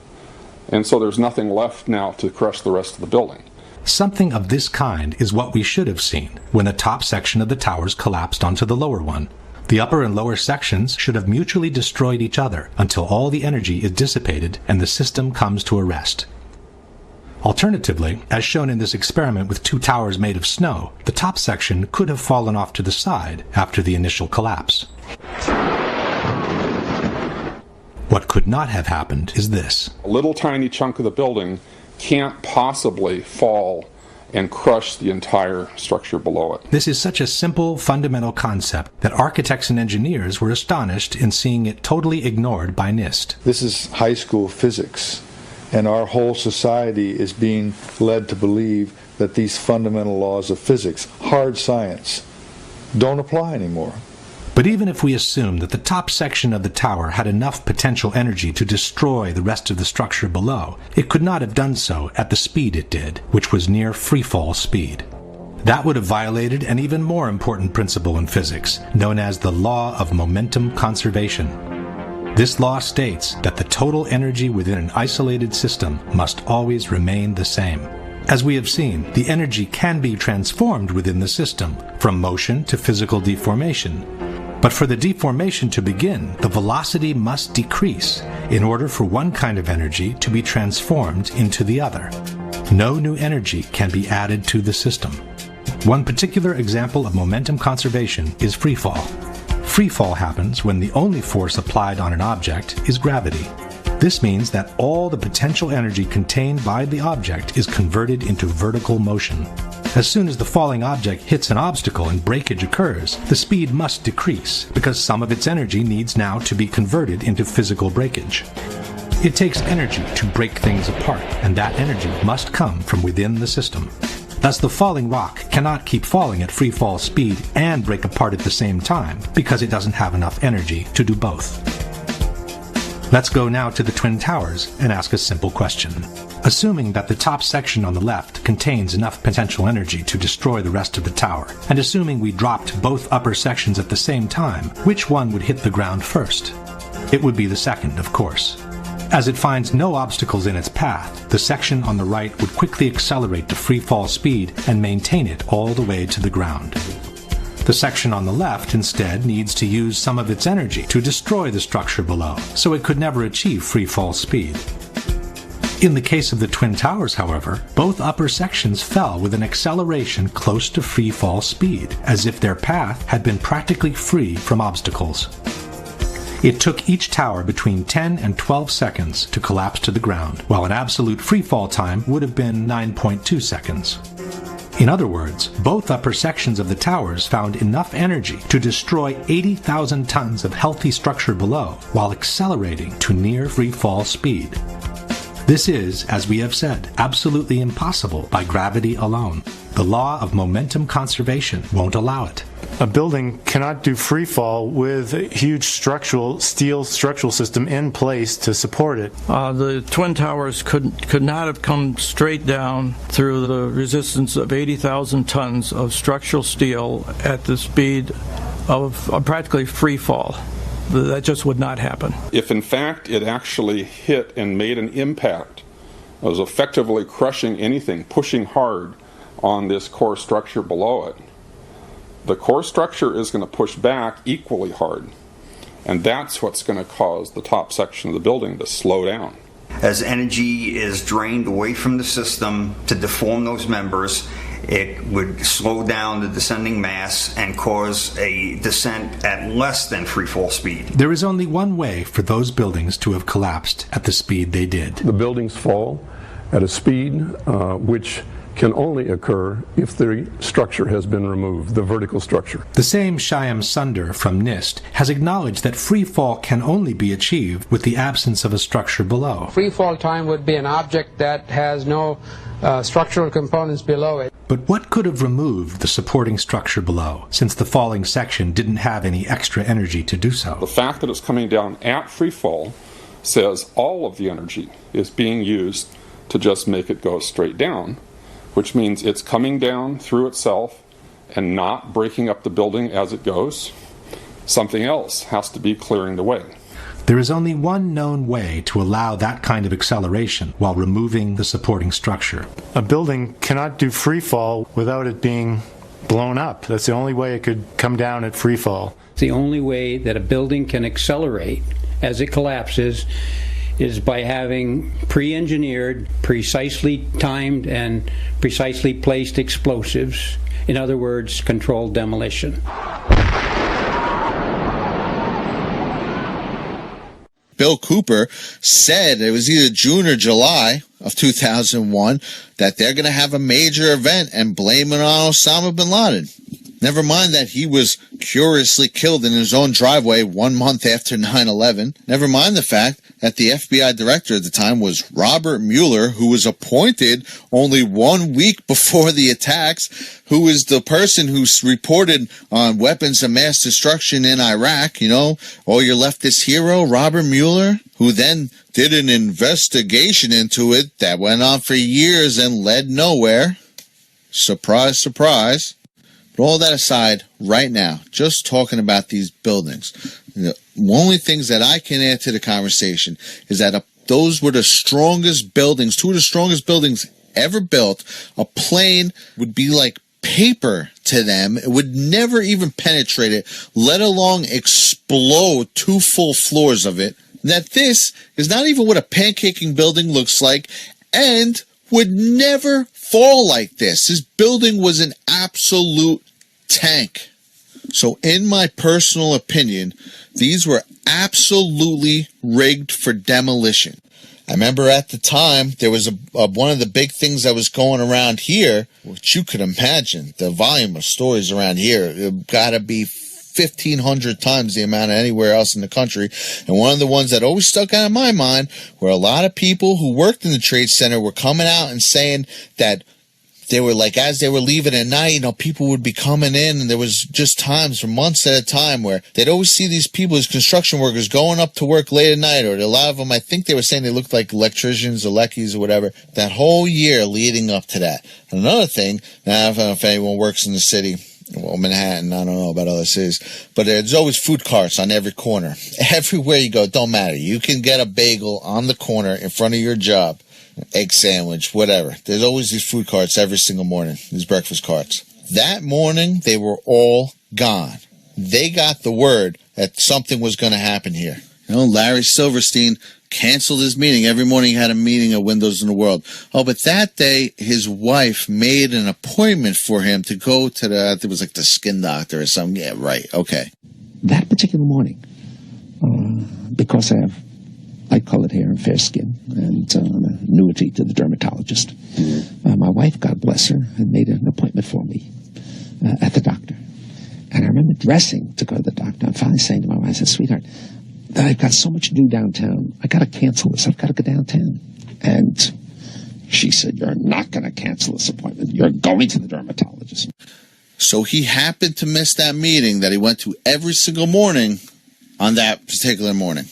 And so there's nothing left now to crush the rest of the building. Something of this kind is what we should have seen when the top section of the towers collapsed onto the lower one. The upper and lower sections should have mutually destroyed each other until all the energy is dissipated and the system comes to a rest. Alternatively, as shown in this experiment with two towers made of snow, the top section could have fallen off to the side after the initial collapse. What could not have happened is this. A little tiny chunk of the building can't possibly fall and crush the entire structure below it. This is such a simple, fundamental concept that architects and engineers were astonished in seeing it totally ignored by NIST. This is high school physics, and our whole society is being led to believe that these fundamental laws of physics, hard science, don't apply anymore. But even if we assume that the top section of the tower had enough potential energy to destroy the rest of the structure below, it could not have done so at the speed it did, which was near freefall speed. That would have violated an even more important principle in physics, known as the law of momentum conservation. This law states that the total energy within an isolated system must always remain the same. As we have seen, the energy can be transformed within the system, from motion to physical deformation. But for the deformation to begin, the velocity must decrease in order for one kind of energy to be transformed into the other. No new energy can be added to the system. One particular example of momentum conservation is freefall. Freefall happens when the only force applied on an object is gravity. This means that all the potential energy contained by the object is converted into vertical motion. As soon as the falling object hits an obstacle and breakage occurs, the speed must decrease because some of its energy needs now to be converted into physical breakage. It takes energy to break things apart, and that energy must come from within the system. Thus, the falling rock cannot keep falling at free fall speed and break apart at the same time because it doesn't have enough energy to do both. Let's go now to the Twin Towers and ask a simple question. Assuming that the top section on the left contains enough potential energy to destroy the rest of the tower, and assuming we dropped both upper sections at the same time, which one would hit the ground first? It would be the second, of course. As it finds no obstacles in its path, the section on the right would quickly accelerate to free fall speed and maintain it all the way to the ground. The section on the left instead needs to use some of its energy to destroy the structure below, so it could never achieve free fall speed. In the case of the Twin Towers, however, both upper sections fell with an acceleration close to free fall speed, as if their path had been practically free from obstacles. It took each tower between 10 and 12 seconds to collapse to the ground, while an absolute free fall time would have been 9.2 seconds. In other words, both upper sections of the towers found enough energy to destroy 80,000 tons of healthy structure below, while accelerating to near free fall speed. This is, as we have said, absolutely impossible by gravity alone. The law of momentum conservation won't allow it. A building cannot do free fall with a huge steel structural system in place to support it. The Twin Towers could not have come straight down through the resistance of 80,000 tons of structural steel at the speed of practically free fall. That just would not happen. If in fact it actually hit and made an impact, it was effectively crushing anything, pushing hard on this core structure below it, the core structure is going to push back equally hard. And that's what's going to cause the top section of the building to slow down. As energy is drained away from the system to deform those members, it would slow down the descending mass and cause a descent at less than free fall speed. There is only one way for those buildings to have collapsed at the speed they did. The buildings fall at a speed which can only occur if the structure has been removed, the vertical structure. The same Shyam Sunder from NIST has acknowledged that free fall can only be achieved with the absence of a structure below. Free fall time would be an object that has no structural components below it. But what could have removed the supporting structure below, since the falling section didn't have any extra energy to do so? The fact that it's coming down at free fall says all of the energy is being used to just make it go straight down, which means it's coming down through itself and not breaking up the building as it goes. Something else has to be clearing the way. There is only one known way to allow that kind of acceleration while removing the supporting structure. A building cannot do free fall without it being blown up. That's the only way it could come down at free fall. The only way that a building can accelerate as it collapses is by having pre-engineered, precisely timed, and precisely placed explosives. In other words, controlled demolition. Bill Cooper said, it was either June or July of 2001, that they're going to have a major event and blame it on Osama bin Laden. Never mind that he was curiously killed in his own driveway 1 month after 9/11. Never mind the fact that the FBI director at the time was Robert Mueller, who was appointed only 1 week before the attacks, who was the person who reported on weapons of mass destruction in Iraq. You know, oh, your leftist hero, Robert Mueller, who then did an investigation into it that went on for years and led nowhere. Surprise, surprise. But all that aside, right now, just talking about these buildings, the only things that I can add to the conversation is that those were the strongest buildings, two of the strongest buildings ever built. A plane would be like paper to them. It would never even penetrate it, let alone explode 2 full floors of it. That this is not even what a pancaking building looks like, and would never fall like this. This building was an absolute tank. So in my personal opinion, these were absolutely rigged for demolition. I remember at the time, there was one of the big things that was going around here, which you could imagine, the volume of stories around here, it got to be 1,500 times the amount of anywhere else in the country. And one of the ones that always stuck out in my mind were a lot of people who worked in the Trade Center were coming out and saying that they were like, as they were leaving at night, you know, people would be coming in, and there was just times for months at a time where they'd always see these people as construction workers going up to work late at night, or a lot of them, I think they were saying they looked like electricians or leckies or whatever, that whole year leading up to that. And another thing, now I don't know if anyone works in the city, well, Manhattan, I don't know about other cities, but there's always food carts on every corner. Everywhere you go, don't matter. You can get a bagel on the corner in front of your job. Egg sandwich, whatever. There's always these food carts every single morning, these breakfast carts. That morning, they were all gone. They got the word that something was going to happen here. You know, Larry Silverstein canceled his meeting. Every morning he had a meeting at Windows in the World. Oh, but that day, his wife made an appointment for him to go to I think it was like the skin doctor or something. Yeah, right. Okay. That particular morning, because I have light-colored hair and fair skin, and an annuity to the dermatologist. My wife, God bless her, had made an appointment for me at the doctor. And I remember dressing to go to the doctor. And finally saying to my wife, I said, sweetheart, I've got so much to do downtown. I got to cancel this. I've got to go downtown. And she said, "You're not going to cancel this appointment. You're going to the dermatologist." So he happened to miss that meeting that he went to every single morning on that particular morning.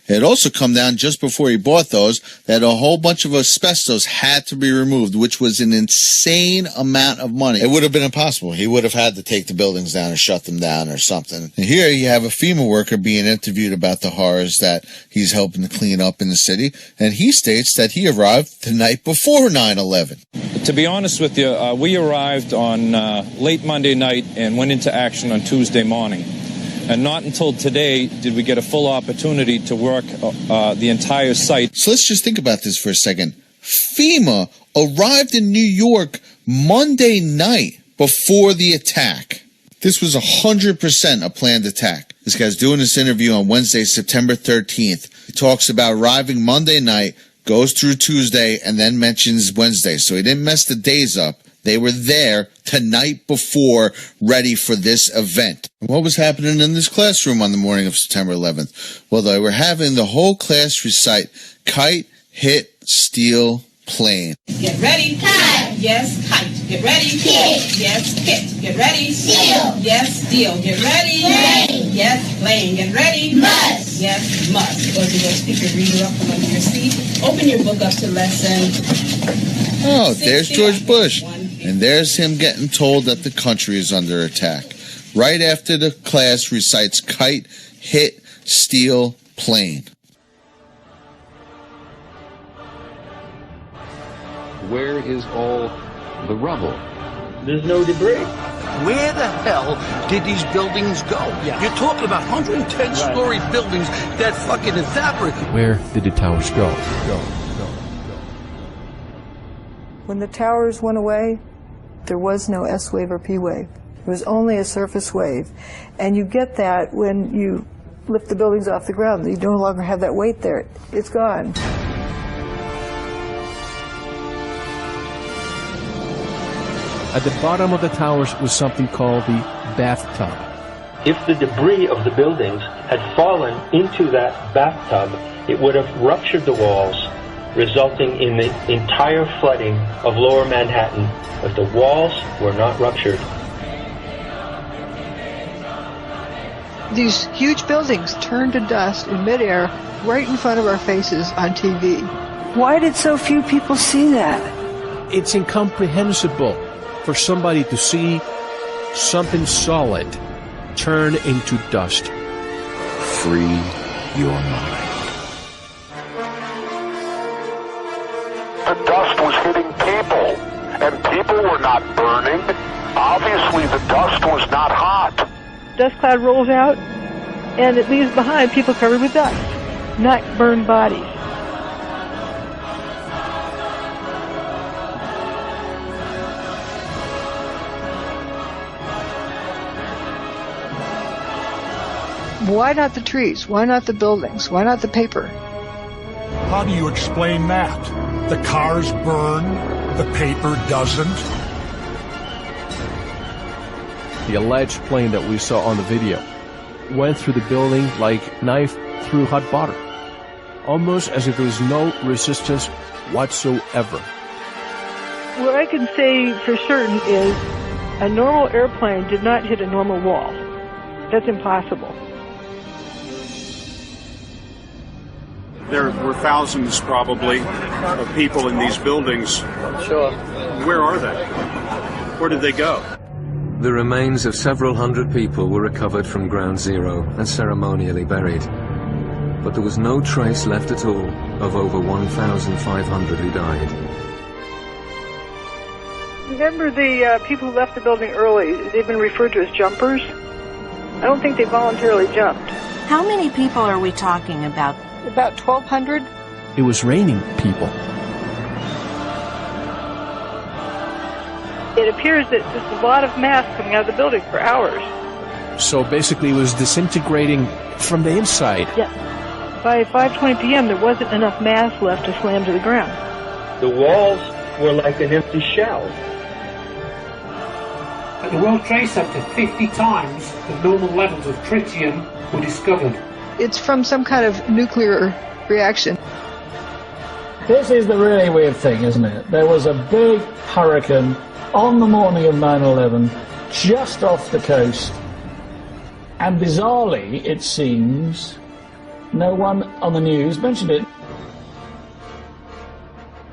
It had also come down just before he bought those that a whole bunch of asbestos had to be removed, which was an insane amount of money. It would have been impossible. He would have had to take the buildings down and shut them down or something. And here you have a FEMA worker being interviewed about the horrors that he's helping to clean up in the city, and he states that he arrived the night before 9/11. To be honest with you, we arrived on late Monday night and went into action on Tuesday morning. And not until today did we get a full opportunity to work the entire site. So let's just think about this for a second. FEMA arrived in New York Monday night before the attack. This was 100% a planned attack. This guy's doing this interview on Wednesday, September 13th. He talks about arriving Monday night, goes through Tuesday, and then mentions Wednesday. So he didn't mess the days up. They were there the night before, ready for this event. What was happening in this classroom on the morning of September 11th? Well, they were having the whole class recite kite, hit, steel, plane. Get ready, kite. Yes, kite. Get ready, hit. Yes, hit. Get ready, steel. Yes, steel. Get ready, plane. Yes, plane. Get ready, must. Yes, must. Go to your speaker reader up from under your seat. Open your book up to lesson. Oh, there's George Bush. And there's him getting told that the country is under attack. Right after the class recites kite, hit, steel, plane. Where is all the rubble? There's no debris. Where the hell did these buildings go? Yeah. You're talking about 110-story buildings that fucking evaporated. Where did the towers go? When the towers went away, there was no S wave or P wave. It was only a surface wave. And you get that when you lift the buildings off the ground. You no longer have that weight there. It's gone. At the bottom of the towers was something called the bathtub. If the debris of the buildings had fallen into that bathtub, it would have ruptured the walls, resulting in the entire flooding of lower Manhattan if the walls were not ruptured. These huge buildings turned to dust in midair right in front of our faces on TV. Why did so few people see that? It's incomprehensible for somebody to see something solid turn into dust. Free your mind. The dust was hitting people, and people were not burning. Obviously, the dust was not hot. Dust cloud rolls out, and it leaves behind people covered with dust, not burned bodies. Why not the trees? Why not the buildings? Why not the paper? How do you explain that? The cars burn, the paper doesn't. The alleged plane that we saw on the video went through the building like knife through hot butter, almost as if there was no resistance whatsoever. What I can say for certain is a normal airplane did not hit a normal wall. That's impossible. There were thousands, probably, of people in these buildings. Sure. Where are they? Where did they go? The remains of several hundred people were recovered from Ground Zero and ceremonially buried. But there was no trace left at all of over 1,500 who died. Remember the people who left the building early, they've been referred to as jumpers? I don't think they voluntarily jumped. How many people are we talking about? About 1,200. It was raining people. It appears that there's a lot of mass coming out of the building for hours. So basically it was disintegrating from the inside. Yeah. By 5:20 p.m. there wasn't enough mass left to slam to the ground. The walls were like an empty shell. At the World Trade Center, 50 times the normal levels of tritium were discovered. It's from some kind of nuclear reaction. This is the really weird thing, isn't it? There was a big hurricane on the morning of 9/11, just off the coast, and bizarrely, it seems, no one on the news mentioned it.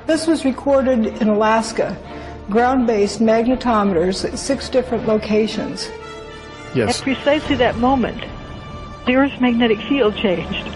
This was recorded in Alaska, ground-based magnetometers at 6 different locations. Yes. At precisely that moment, the Earth's magnetic field changed.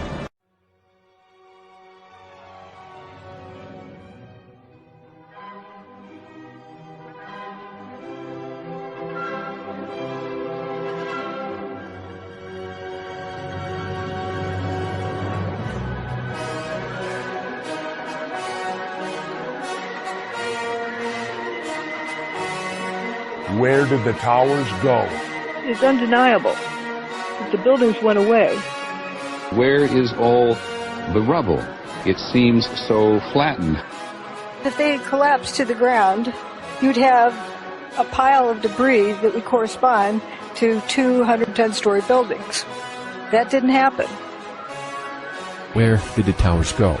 Where did the towers go? It's undeniable that the buildings went away. Where is all the rubble? It seems so flattened. If they had collapsed to the ground, you'd have a pile of debris that would correspond to 210-story buildings. That didn't happen. Where did the towers go?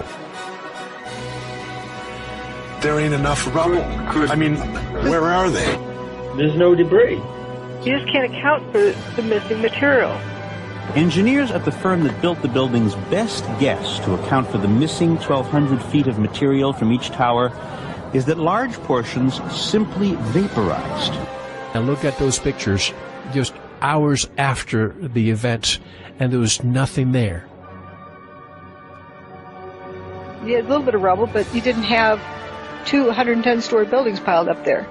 There ain't enough rubble. I mean, where are they? There's no debris. You just can't account for the missing material. Engineers at the firm that built the building's best guess to account for the missing 1,200 feet of material from each tower is that large portions simply vaporized. Now look at those pictures just hours after the event, and there was nothing there. You had a little bit of rubble, but you didn't have 210-story buildings piled up there.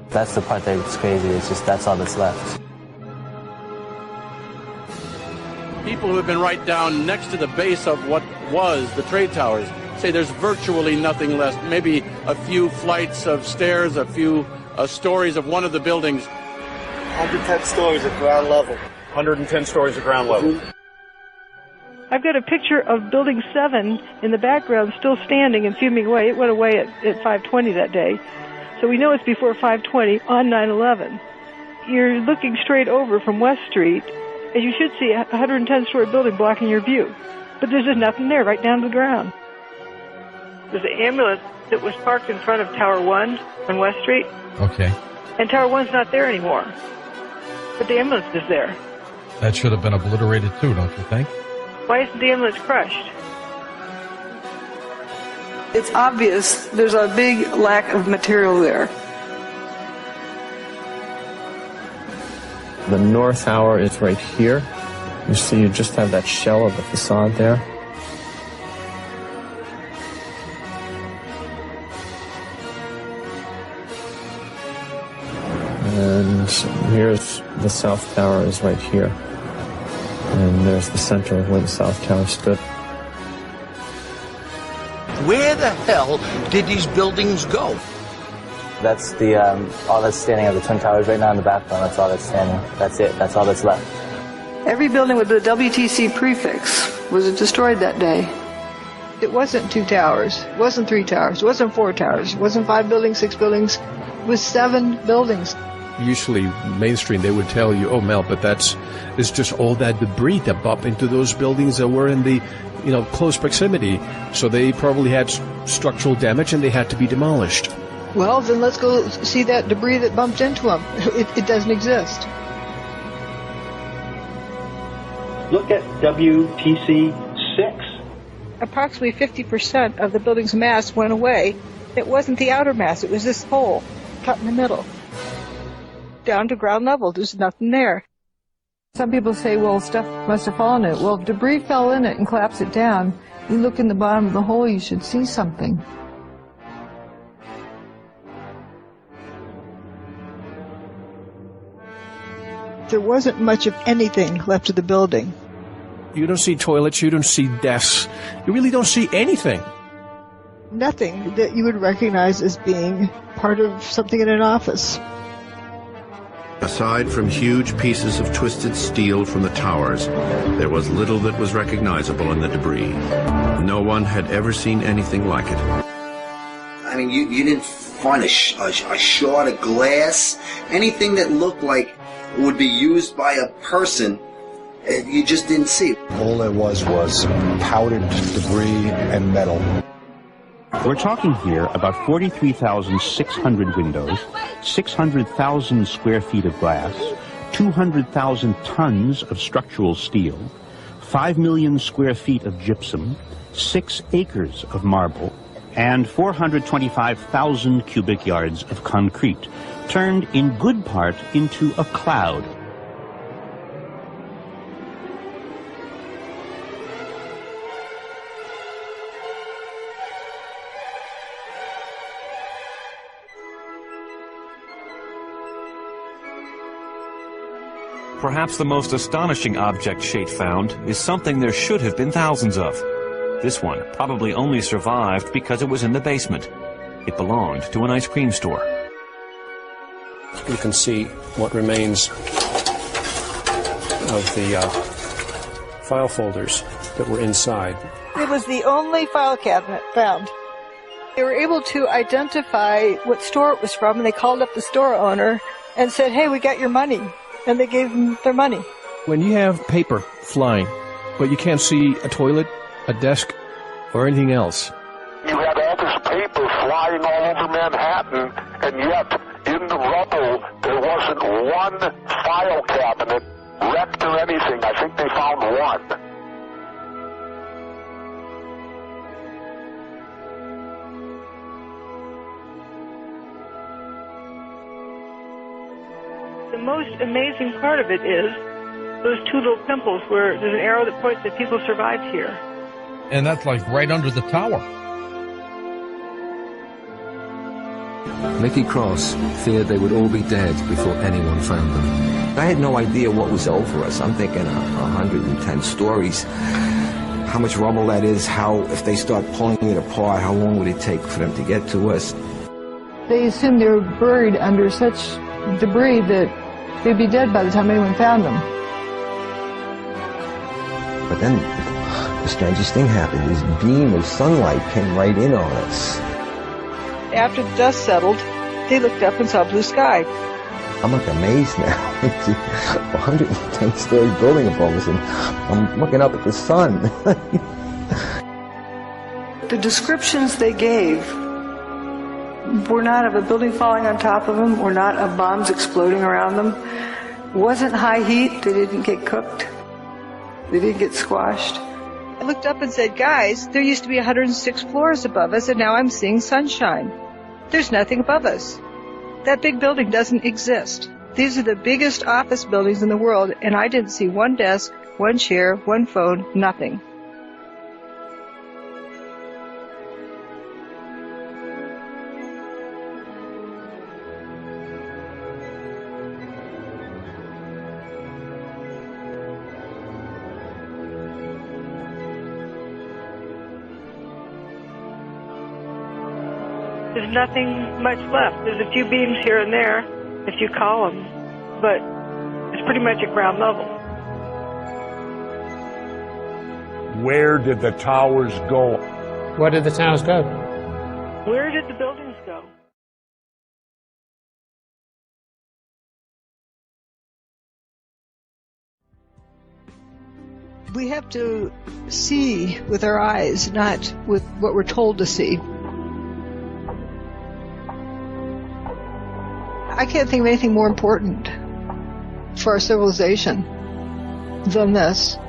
That's the part that's crazy. It's just that's all that's left. People who have been right down next to the base of what was the trade towers say there's virtually nothing left. Maybe a few flights of stairs, a few stories of one of the buildings. 110 stories at ground level. 110 stories at ground level. I've got a picture of Building 7 in the background still standing and fuming away. It went away at 5:20 that day. So we know it's before 5:20 on 9/11. You're looking straight over from West Street, and you should see a 110-story building blocking your view. But there's just nothing there, right down to the ground. There's an ambulance that was parked in front of Tower 1 on West Street. Okay. And Tower 1's not there anymore. But the ambulance is there. That should have been obliterated too, don't you think? Why isn't the ambulance crushed? It's obvious there's a big lack of material there. The north tower is right here. You see, you just have that shell of the facade there. And here's the south tower is right here. And there's the center of where the south tower stood. Where the hell did these buildings go? That's the all that's standing of the Twin Towers right now in the background. That's all that's standing. That's it. That's all that's left. Every building with the WTC prefix was destroyed that day. It wasn't 2 towers. It wasn't 3 towers. It wasn't 4 towers. It wasn't 5 buildings, 6 buildings. It was 7 buildings. Usually mainstream they would tell you, oh Mel, but it's just all that debris that bumped into those buildings that were in the close proximity, so they probably had structural damage and they had to be demolished. Well, then let's go see that debris that bumped into them. It doesn't exist. Look at WTC 6. Approximately 50% of the building's mass went away. It wasn't the outer mass, it was this hole cut in the middle. Down to ground level, there's nothing there. Some people say, well, stuff must have fallen in it. Well, if debris fell in it and collapsed it down, you look in the bottom of the hole, you should see something. There wasn't much of anything left of the building. You don't see toilets, you don't see desks, you really don't see anything. Nothing that you would recognize as being part of something in an office. Aside from huge pieces of twisted steel from the towers, there was little that was recognizable in the debris. No one had ever seen anything like it. I mean, you didn't find a shard of glass, anything that looked like would be used by a person. You just didn't see it. All there was powdered debris and metal. We're talking here about 43,600 windows, 600,000 square feet of glass, 200,000 tons of structural steel, 5 million square feet of gypsum, 6 acres of marble, and 425,000 cubic yards of concrete, turned in good part into a cloud. Perhaps the most astonishing object Sept found is something there should have been thousands of. This one probably only survived because it was in the basement. It belonged to an ice cream store. You can see what remains of the file folders that were inside. It was the only file cabinet found. They were able to identify what store it was from, and they called up the store owner and said, "Hey, we got your money." And they gave them their money. When you have paper flying, but you can't see a toilet, a desk, or anything else. You had all this paper flying all over Manhattan, and yet in the rubble there wasn't one file cabinet wrecked or anything. I think they found one. The most amazing part of it is those two little pimples where there's an arrow that points that people survived here. And that's like right under the tower. Mickey Cross feared they would all be dead before anyone found them. I had no idea what was over us. I'm thinking 110 stories. How much rubble that is, how, if they start pulling it apart, how long would it take for them to get to us? They assumed they were buried under such debris that they'd be dead by the time anyone found them. But then the strangest thing happened. This beam of sunlight came right in on us. After the dust settled, they looked up and saw blue sky. I'm like amazed now. It's a 110-story building above us, and I'm looking up at the sun. The descriptions they gave were not of a building falling on top of them, or not of bombs exploding around them. It wasn't high heat. They didn't get cooked. They didn't get squashed. I looked up and said, "Guys, there used to be 106 floors above us, and now I'm seeing sunshine. There's nothing above us. That big building doesn't exist. These are the biggest office buildings in the world, and I didn't see one desk, one chair, one phone, nothing." There's nothing much left. There's a few beams here and there, a few columns, but it's pretty much at ground level. Where did the towers go? Where did the towers go? Where did the buildings go? We have to see with our eyes, not with what we're told to see. I can't think of anything more important for our civilization than this.